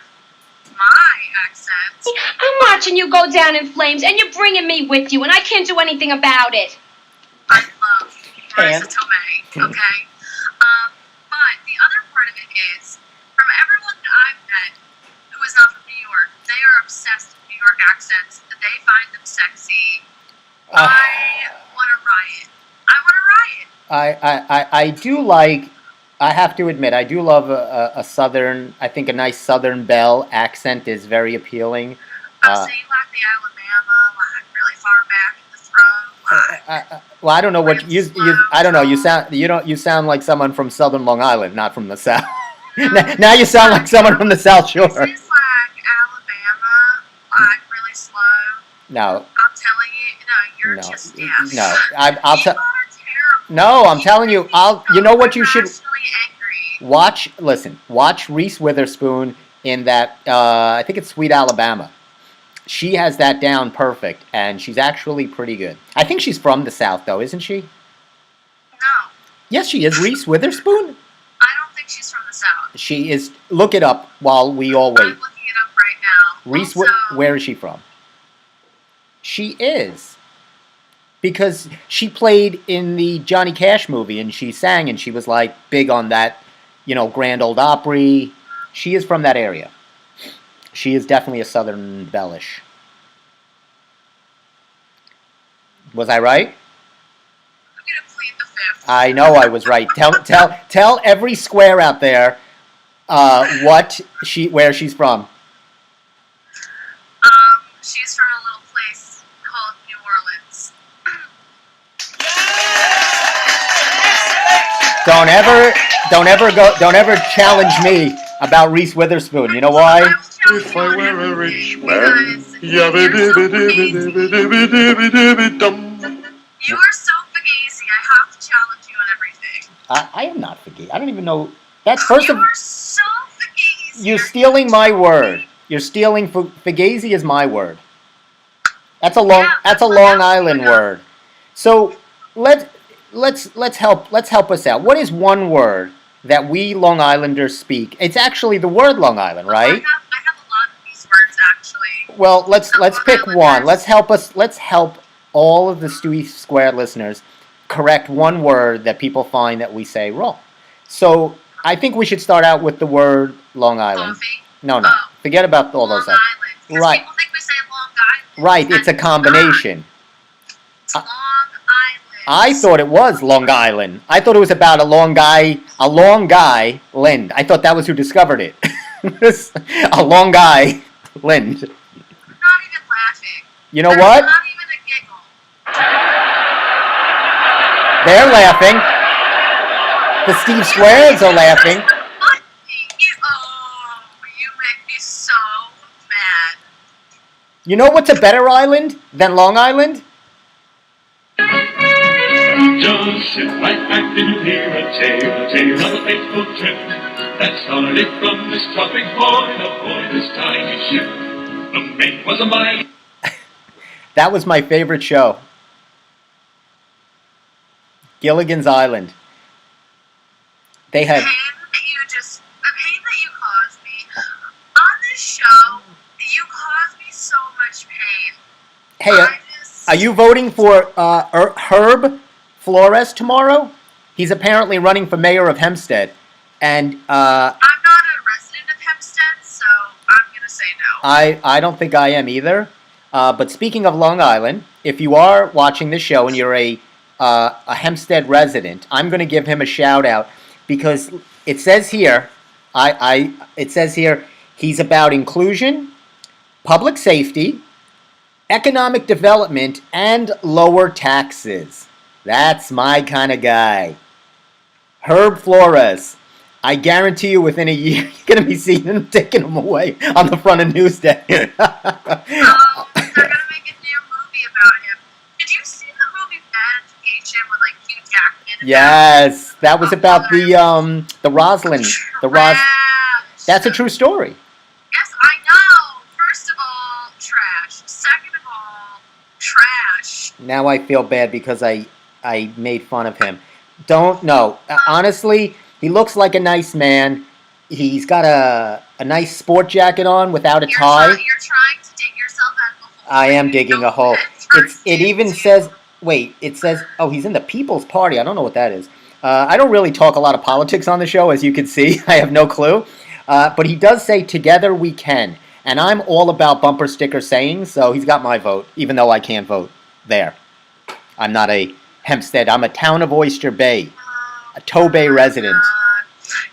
my accent. I'm watching you go down in flames, and you're bringing me with you, and I can't do anything about it. I love Marissa Tomei, okay? But the other part of it is, from everyone that I've met who is not from New York, they are obsessed with New York accents, and they find them sexy. I want to riot. I do like. I have to admit, I do love a southern. I think a nice Southern belle accent is very appealing. I'm saying like the Alabama, like really far back in the throat. Well, I don't know what you. I don't know. You sound like someone from Southern Long Island, not from the South. Now you sound like someone from the South Shore. This is like Alabama, like really slow. No. I'm telling you, no, you're just deaf. No, I'll tell. People are terrible. No, I'm telling you. You know what you should Angry. watch? Listen, watch Reese Witherspoon in that. I think it's Sweet Alabama. She has that down perfect, and she's actually pretty good. I think she's from the South, though, isn't she? No. Yes, she is. Reese Witherspoon? I don't think she's from the South. She is. Look it up while we all wait. I'm looking it up right now. Reese, Also, where is she from? She is. Because she played in the Johnny Cash movie, and she sang, and she was, like, big on that, Grand Ole Opry. She is from that area. She is definitely a Southern bellish. Was I right? I'm gonna plead the fifth. I know I was right. Tell every square out there where she's from. She's from a little place called New Orleans. Don't ever challenge me about Reese Witherspoon. You know why? If I were a rich man, You are so fugazi. I have to challenge you on everything. I am not fugazi. I don't even know. That's first of all. You are so fugazi. You're stealing my word. You're stealing fugazi is my word. That's a Long Island word. So let's help us out. What is one word that we Long Islanders speak? It's actually the word Long Island, right? I have a lot of these words actually. Well, let's pick one. Let's help all of the Stewie Square listeners correct one word that people find that we say wrong. So I think we should start out with the word Long Island. Coffee? No. Forget about all those Long others. Island. Because Right. people think we say Long Island. Right, it's a combination. It's Long Island. I thought it was Long Island. I thought it was about a long guy, Lind. I thought that was who discovered it. A long guy, Lind. I'm not even laughing. You know There's what? not even a giggle. They're laughing. The Steve Squares are laughing. You make me so mad. You know what's a better island than Long Island? Just sit right back and you'll hear a tale of a fateful trip that started from this tropic point aboard this tiny ship. The mate was a mighty. That was my favorite show. Gilligan's Island. They have. The pain that you caused me on this show. You caused me so much pain. Hey, are you voting for Herb Flores tomorrow? He's apparently running for mayor of Hempstead, and I'm not a resident of Hempstead, so I'm gonna say no. I don't think I am either. But speaking of Long Island, if you are watching this show and you're a Hempstead resident, I'm going to give him a shout out because it says here, it says here he's about inclusion, public safety, economic development, and lower taxes. That's my kind of guy. Herb Flores. I guarantee you within a year you're going to be seeing him taking him away on the front of Newsday. They're going to make a new movie about him. Did you see the movie Bad Education with like Hugh Jackman? Yes, that was about the Roslyn. That's a true story. Yes, I know. First of all, trash. Second of all, trash. Now I feel bad because I made fun of him. Don't know. Honestly, he looks like a nice man. He's got a nice sport jacket on without a tie. You're trying to dig yourself out of a hole. I am digging a hole. It even says, wait, it says, oh, he's in the People's Party. I don't know what that is. I don't really talk a lot of politics on the show, as you can see. I have no clue. But he does say, together we can. And I'm all about bumper sticker sayings, so he's got my vote, even though I can't vote there. I'm not a Hempstead. I'm a Town of Oyster Bay, a Tobay resident.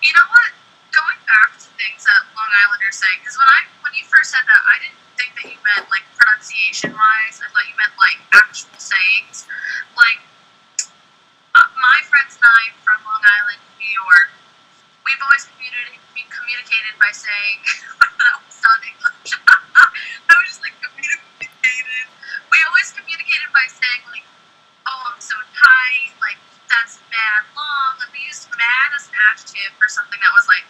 You know what? Going back to things that Long Islanders say, because when you first said that, I didn't think that you meant like pronunciation-wise. I thought you meant like actual sayings. Like my friends and I from Long Island, New York, we've always communicated by saying that was not English. I was just like communicated. We always communicated by saying like, oh, I'm so tight, like, that's mad long. Like, we used mad as an adjective for something that was, like,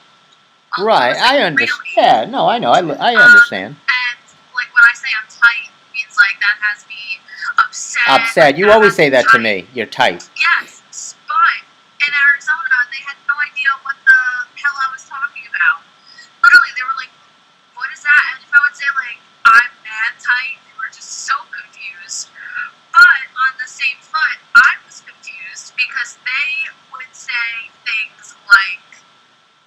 right, I understand. Really. Yeah, no, I know, I understand. And, like, when I say I'm tight, it means, like, that has me upset. Upset. You always say that to me. You're tight. Yes, but in Arizona, they had no idea what the hell I was talking about. Literally, they were like, what is that? And if I would say, like, I'm mad tight, they were just so confused. But on the same foot, I was confused because they would say things like,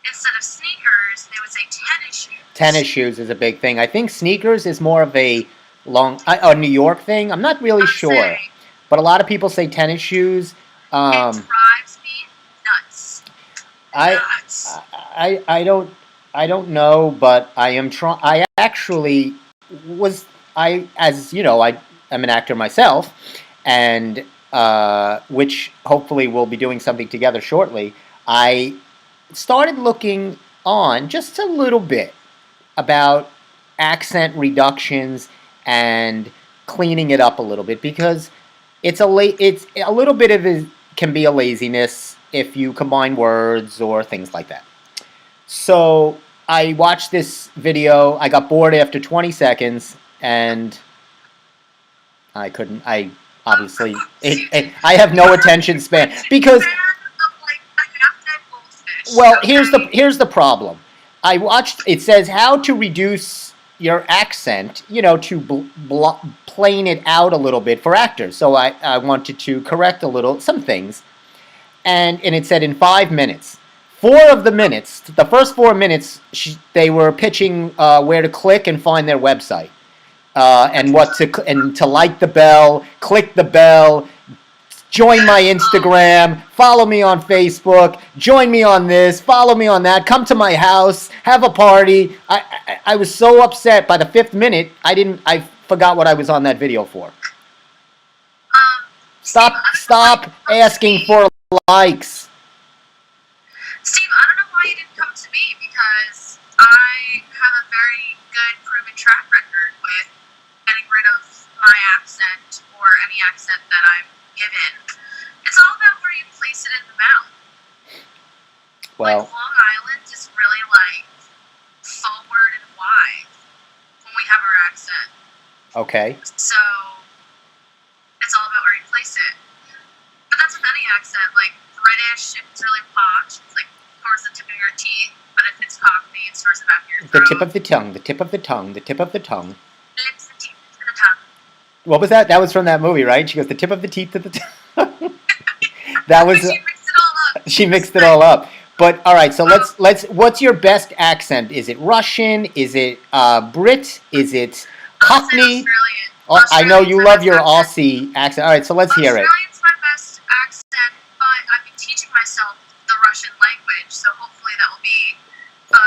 instead of sneakers, they would say tennis shoes. Tennis shoes is a big thing. I think sneakers is more of a New York thing. I'm not really sure. But a lot of people say tennis shoes. It drives me nuts. I don't know, but I am trying. I actually was, as you know, I'm an actor myself, and which hopefully we'll be doing something together shortly. I started looking on just a little bit about accent reductions and cleaning it up a little bit because it's a little bit of it can be a laziness if you combine words or things like that. So I watched this video. I got bored after 20 seconds and I couldn't. I obviously I have no attention span because. Well, here's the problem. I watched. It says how to reduce your accent. You know, to plane it out a little bit for actors. So I wanted to correct some things, and it said in 5 minutes. 4 of the minutes, the first 4 minutes, they were pitching where to click and find their website. And to like the bell, click the bell, join my Instagram, follow me on Facebook, join me on this, follow me on that, come to my house, have a party. I was so upset by the 5th minute, I forgot what I was on that video for. Stop asking for likes. Steve, I don't know why you didn't come to me because I have a very good proven track record with getting rid of my accent or any accent that I'm given. It's all about where you place it in the mouth. Well, like Long Island is really like forward and wide when we have our accent. Okay. So it's all about where you place it. But that's with any accent. Like British, if it's really posh, it's like towards the tip of your teeth. But if it's Cockney, it's towards the back of your throat. The tip of the tongue, the tip of the tongue, the tip of the tongue. Lips, the teeth, to the tongue. What was that? That was from that movie, right? She goes, the tip of the teeth to the tongue. That was. She mixed it all up. She mixed it all up. But all right, so let's. What's your best accent? Is it Russian? Is it Brit? Is it Cockney? Oh, I know you love your Aussie accent. All right, so let's hear it. Australian's my best accent, but I've been teaching myself the Russian language, so hopefully that will be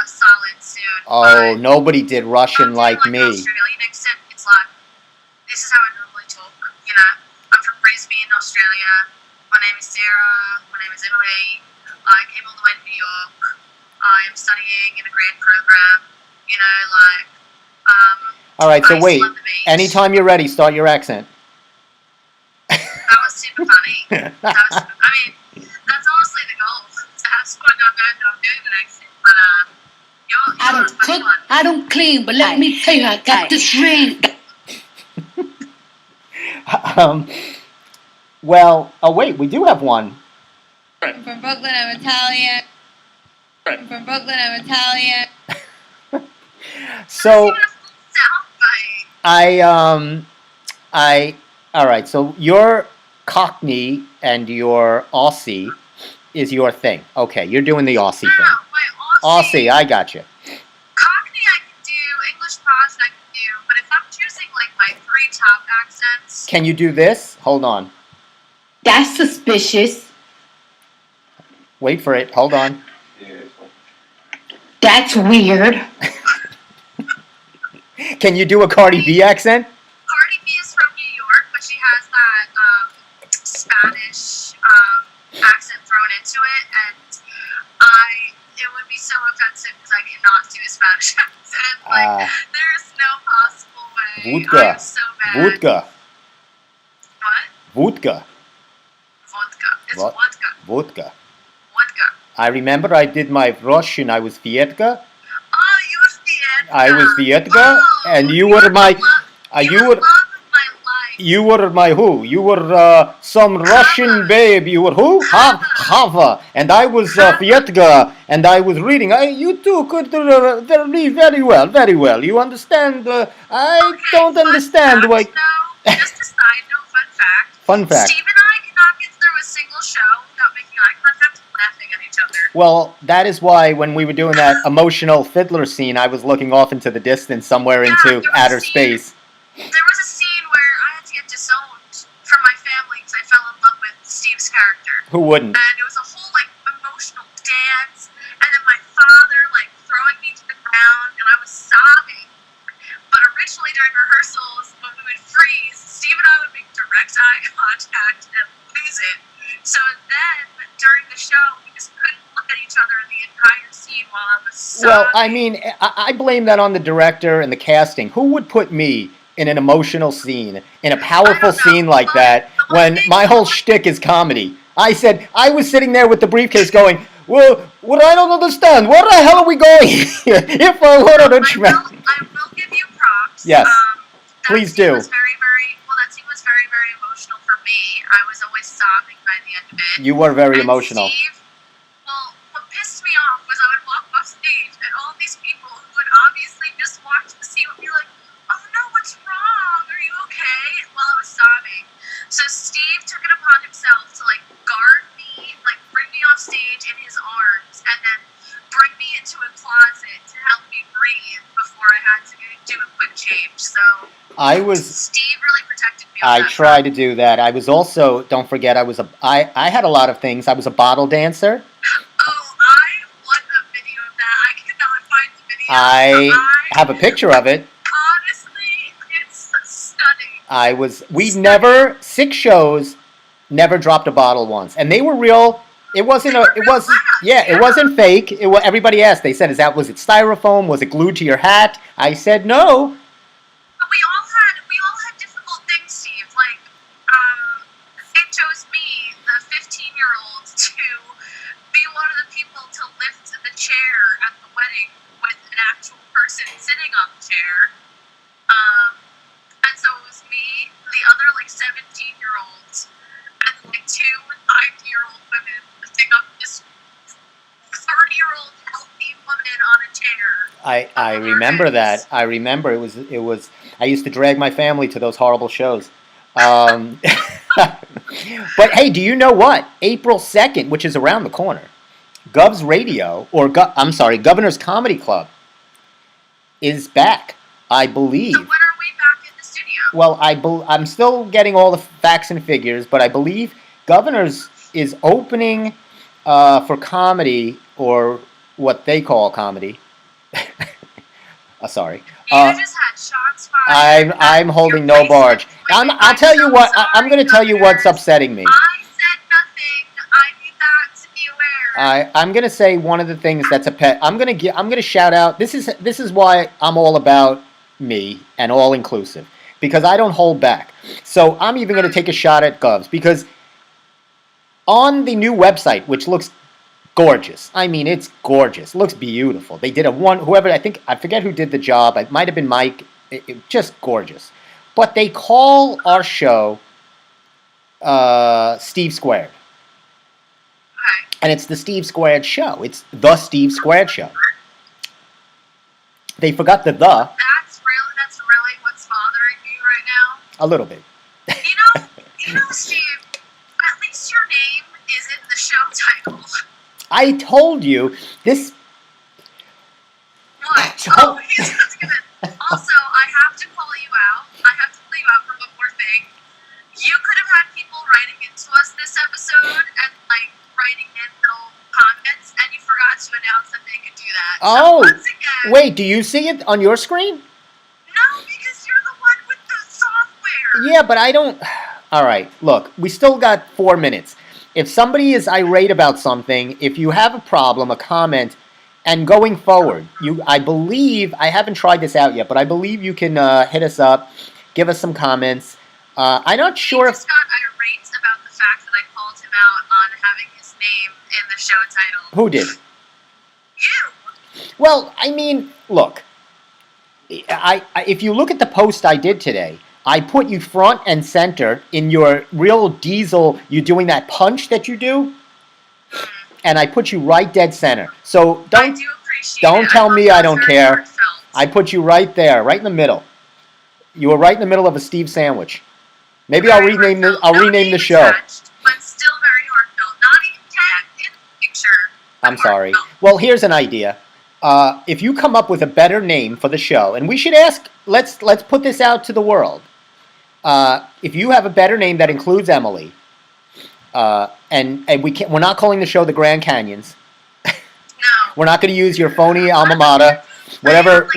solid soon. Oh, but nobody did Russian like me. Australian accent, it's like, this is how I normally talk, you know? I'm from Brisbane, Australia. My name is Sarah. My name is Emily. I came all the way to New York. I am studying in a grad program, you know, like, all right, so I wait. love the beach. Anytime you're ready, start your accent. That was super funny. I mean, that's honestly the goal. To have someone not know that I'm doing an accent, but you're I don't cook, I don't clean, but let me tell you, I got this ring. Well, oh wait, we do have one. I'm from Brooklyn, I'm Italian. I'm from Brooklyn, I'm Italian. So, all right, so your Cockney and your Aussie is your thing. Okay, you're doing the Aussie thing. My Aussie, I got you. Cockney I can do, English posh I can do, but if I'm choosing like my 3 top accents, Can you do this? Hold on. That's suspicious. Wait for it. Hold on. That's weird. Can you do a Cardi B accent? Cardi B is from New York, but she has that Spanish accent thrown into it, and it would be so offensive because I cannot do a Spanish accent. Like, there's no possible way. Vodka. I'm so bad. Vodka. What? Vodka. Vodka. It's What? vodka. Vodka. Vodka. I remember I did my Russian. I was Vietka. Oh, you were Vietka. I was Vietka, and you were my. You were my who? You were some Russian babe. You were who? Hava. And I was Vietka, and I was reading. You two could read very well, very well. You understand? I don't understand why. Just a side note, fun fact. Fun fact. Steve and I cannot get through a single show without making eye contact and laughing at each other. Well, that is why when we were doing that emotional fiddler scene, I was looking off into the distance, somewhere into outer space. There was a scene where I had to get disowned from my family because I fell in love with Steve's character. Who wouldn't? And it was a whole like emotional dance, and then my father like throwing me to the ground, and I was sobbing. But originally during rehearsals, when we would freeze, Steve and I would make direct eye contact and lose it. So then during the show, we just couldn't look at each other in the entire scene while I was sobbing. Well, I mean, I blame that on the director and the casting. Who would put me in an emotional scene, in a powerful scene like that, when my whole shtick is comedy? I said, I was sitting there with the briefcase going, well, what I don't understand, where the hell are we going here? If I were a rich man. I will give you props. Yes, please do. That scene was very, very emotional for me. I was always sobbing by the end of it. You were very emotional. Steve, well, what pissed me off was I would walk off stage and all these people who would obviously just watch the scene would be like, oh no, what's wrong? Are you okay? While I was sobbing. So Steve took it upon himself to like guard me, like bring me off stage in his arms, and then bring me into a closet to help me breathe before I had to do a quick change. So Steve really protected me. I tried to do that. I was also, don't forget, I had a lot of things. I was a bottle dancer. Oh, I want a video of that. I cannot find the video. I have a picture of it. Honestly, it's stunning. We never, 6 shows, never dropped a bottle once. And they were real. It wasn't fake. Everybody asked, they said, was it styrofoam? Was it glued to your hat? I said, no. But we all had difficult things, Steve. Like, it chose me, the 15-year-old, to be one of the people to lift the chair at the wedding with an actual person sitting on the chair. And so it was me, the other like 17-year-olds, and like 2 ID 30-year-old women lifting up this 30-year-old healthy woman on a chair. I remember that. I remember it was. I used to drag my family to those horrible shows. But hey, do you know what? April 2nd, which is around the corner, Gov's Radio, Governor's Comedy Club is back, I believe. So when are we back in the studio? Well, I'm still getting all the facts and figures, but I believe Governor's is opening for comedy, or what they call comedy. Sorry. You just had shots fired. I'm holding no barge. I'll tell you what. I'm going to tell you what's upsetting me. I said nothing. I need that to be aware. I'm going to say one of the things that's a pet. I'm going to shout out. This is why I'm all about me and all inclusive, because I don't hold back. So I'm even going to take a shot at Govs, because on the new website, which looks gorgeous. I mean, it's gorgeous. It looks beautiful. They did I forget who did the job. It might have been Mike. Just gorgeous. But they call our show Steve Squared. And it's the Steve Squared Show. It's the Steve Squared Show. They forgot the. That's really what's bothering you right now? A little bit. You know, Steve, at least your name is in the show title. I told you this. What? Oh, also, I have to call you out. For one more thing. You could have had people writing into us this episode and writing in little comments, and you forgot to announce that they could do that. Oh, so once again, wait! Do you see it on your screen? No, because you're the one with the software. Yeah, but I don't. All right, look, we still got 4 minutes. If somebody is irate about something, if you have a problem, a comment, and going forward, I believe, I haven't tried this out yet, but I believe you can hit us up, give us some comments. I'm not sure if... He just got irate about the fact that I called him out on having his name in the show title. Who did? You! Well, I mean, look, if you look at the post I did today, I put you front and center in your real diesel, you doing that punch that you do, and I put you right dead center. So don't tell me I don't care. I put you right there, right in the middle. You were right in the middle of a Steve sandwich. Maybe I'll rename the show. But still very heartfelt. Not even tagged in the picture. I'm sorry. Well, here's an idea. If you come up with a better name for the show, and we should ask, let's put this out to the world. If you have a better name that includes Emily, and we're not calling the show the Grand Canyons. No. We're not going to use your phony alma mater, whatever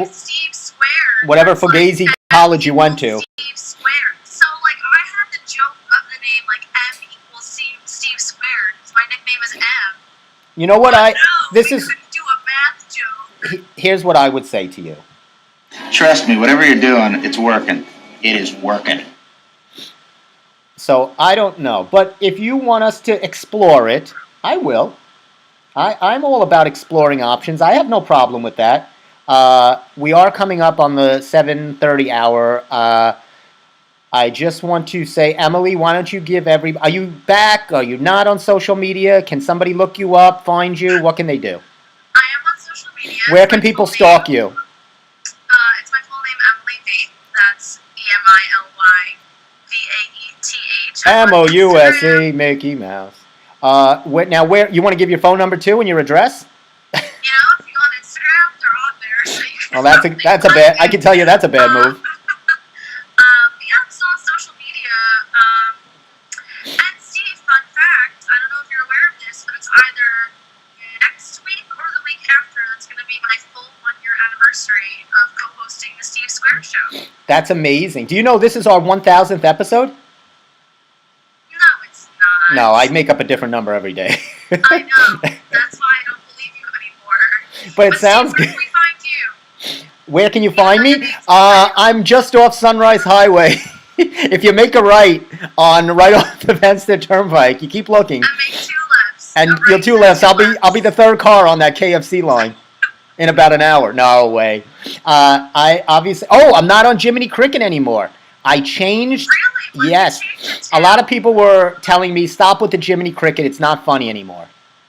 Fugazi college you went to. Steve Squared. So I had the joke of the name M equals Steve Squared. My nickname is M. You know what we couldn't do a math joke. Here's what I would say to you. Trust me, whatever you're doing, it's working. It is working. So I don't know, but if you want us to explore it, I will. I'm all about exploring options. I have no problem with that. We are coming up on the 7:30 hour. I just want to say, Emily, why don't you give are you back? Are you not on social media? Can somebody look you up, find you? What can they do? I am on social media. Where can people stalk you? It's my full name, Emily Vaith. That's EMILYVAETH. MOUSE, Mickey Mouse. Where you want to give your phone number too and your address? If you on Instagram, they're on there. So you can that's a bad. I can tell you that's a bad move. I'm still on social media. And Steve, fun fact, I don't know if you're aware of this, but it's either next week or the week after that's going to be my full 1-year anniversary of co-hosting the Steve Square Show. That's amazing. Do you know this is our 1000th episode? No, it's not. No, I make up a different number every day. I know. That's why I don't believe you anymore. But it sounds good. Where can we find you? Where can you find me? I'm just off Sunrise Highway. If you make a right off the Penster Turnpike, you keep looking. And make 2 lefts. And you'll 2 lefts. I'll be the third car on that KFC line in about an hour. No way. I'm not on Jiminy Cricket anymore. I changed. Really? Yes. A lot of people were telling me, stop with the Jiminy Cricket. It's not funny anymore.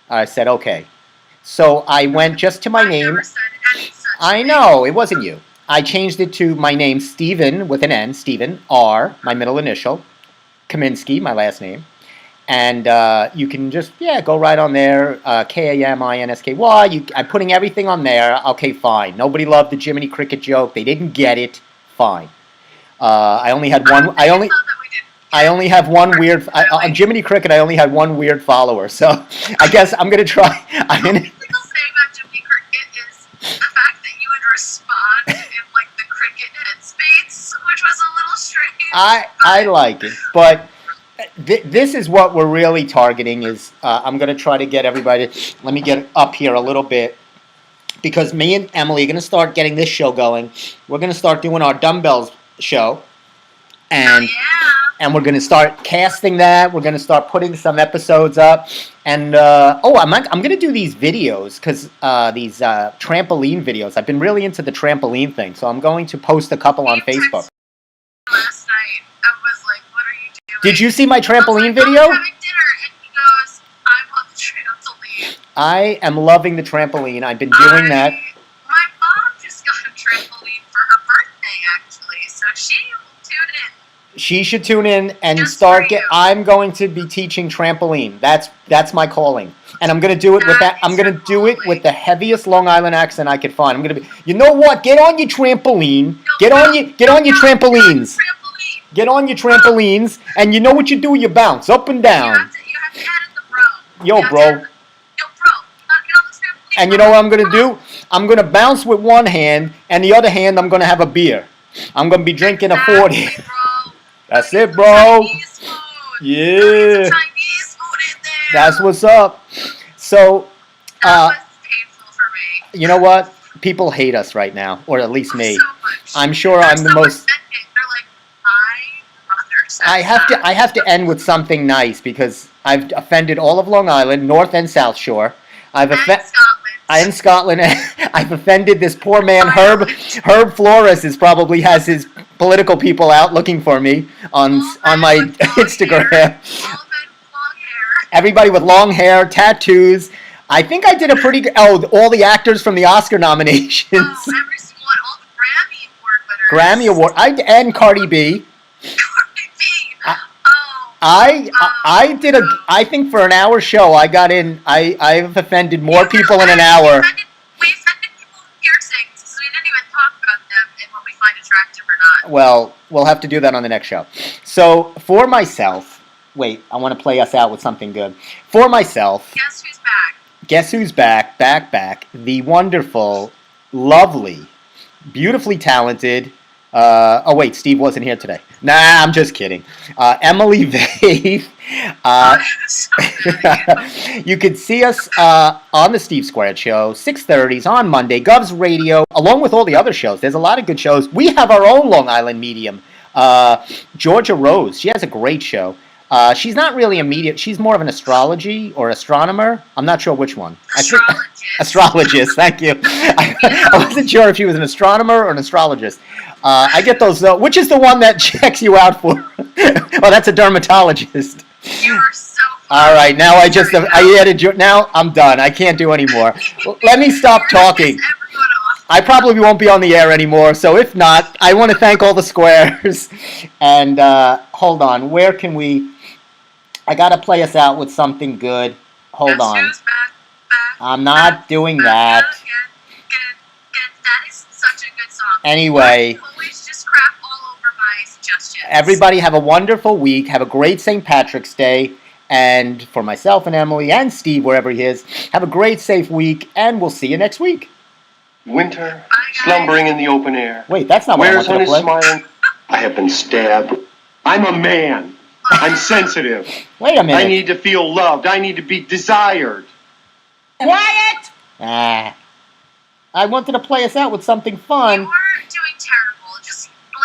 I said, okay. So I went just to my name. Never said any such I thing. know, it wasn't you. I changed it to my name, Stephen, with an N, Stephen, R, my middle initial, Kaminsky, my last name. And you can just, go right on there, Kaminsky. I'm putting everything on there. Okay, fine. Nobody loved the Jiminy Cricket joke. They didn't get it. Fine. I only had one. I only have one weird. On Jiminy Cricket, I only had one weird follower. So I guess I'm gonna try. The only thing I'll say about Jiminy Cricket is the fact that you would respond in like the cricket headspace, which was a little strange. I like it, but this is what we're really targeting. Is I'm gonna try to get everybody. Let me get up here a little bit. Because me and Emily are going to start getting this show going. We're going to start doing our dumbbells show. And we're going to start casting that. We're going to start putting some episodes up. And, I'm going to do these videos. Because these trampoline videos. I've been really into the trampoline thing. So I'm going to post a couple on Facebook. Last night, I was like, what are you doing? Did you see my trampoline video? I'm having dinner. And he goes, I'm on the trampoline. I am loving the trampoline. I've been doing that. My mom just got a trampoline for her birthday, actually, so she will tune in. She should tune in and Just start. for you. I'm going to be teaching trampoline. That's my calling, and I'm going to do it with that. I'm going to do it with the heaviest Long Island accent I could find. I'm going to be. You know what? Get on your trampoline. Get on your trampolines. Get on your trampolines, and you know what you do? You bounce up and down. You have to add in the bro. Yo, bro. And you know what I'm going to do? I'm going to bounce with one hand, and the other hand, I'm going to have a beer. I'm going to be drinking a 40. That's it, bro. Yeah. That's what's up. So, you know what? People hate us right now, or at least me. I'm sure I'm the most... I have to end with something nice, because I've offended all of Long Island, North and South Shore. In Scotland, I've offended this poor man, Herb Flores probably has his political people out looking for me on my Instagram. Everybody with long hair, tattoos. I think I did a pretty good... Oh, all the actors from the Oscar nominations. Oh, every single one, all the Grammy Award winners. And Cardi B. I think for an hour show, I got in. I've offended more people in an hour. We offended people with piercings, so we didn't even talk about them and what we find attractive or not. Well, we'll have to do that on the next show. So, for myself, wait, I want to play us out with something good. For myself, Guess who's back? Guess who's back? Back. The wonderful, lovely, beautifully talented. Steve wasn't here today. Nah, I'm just kidding. Emily Vaith. You can see us on the Steve Squared Show, 6:30s on Monday, Govs Radio, along with all the other shows. There's a lot of good shows. We have our own Long Island medium, Georgia Rose. She has a great show. She's not really a media. She's more of an astrology or astronomer. I'm not sure which one. Astrologist. Thank you. I wasn't sure if she was an astronomer or an astrologist. I get those. Which is the one that checks you out for? Oh, that's a dermatologist. You are so All right, now I added you. Now I'm done. I can't do anymore. Let me stop talking. I probably won't be on the air anymore, so if not, I want to thank all the squares. And hold on, where can we... I got to play us out with something good. Hold on. I'm not doing that. That is such a good song. Anyway. I always just crap all over my suggestions. Everybody have a wonderful week. Have a great St. Patrick's Day. And for myself and Emily and Steve, wherever he is, have a great, safe week, and we'll see you next week. Winter, slumbering in the open air. Wait, that's not what I wanted to play. Smiling? I have been stabbed. I'm a man. I'm sensitive. Wait a minute. I need to feel loved. I need to be desired. Quiet! I wanted to play us out with something fun. You were doing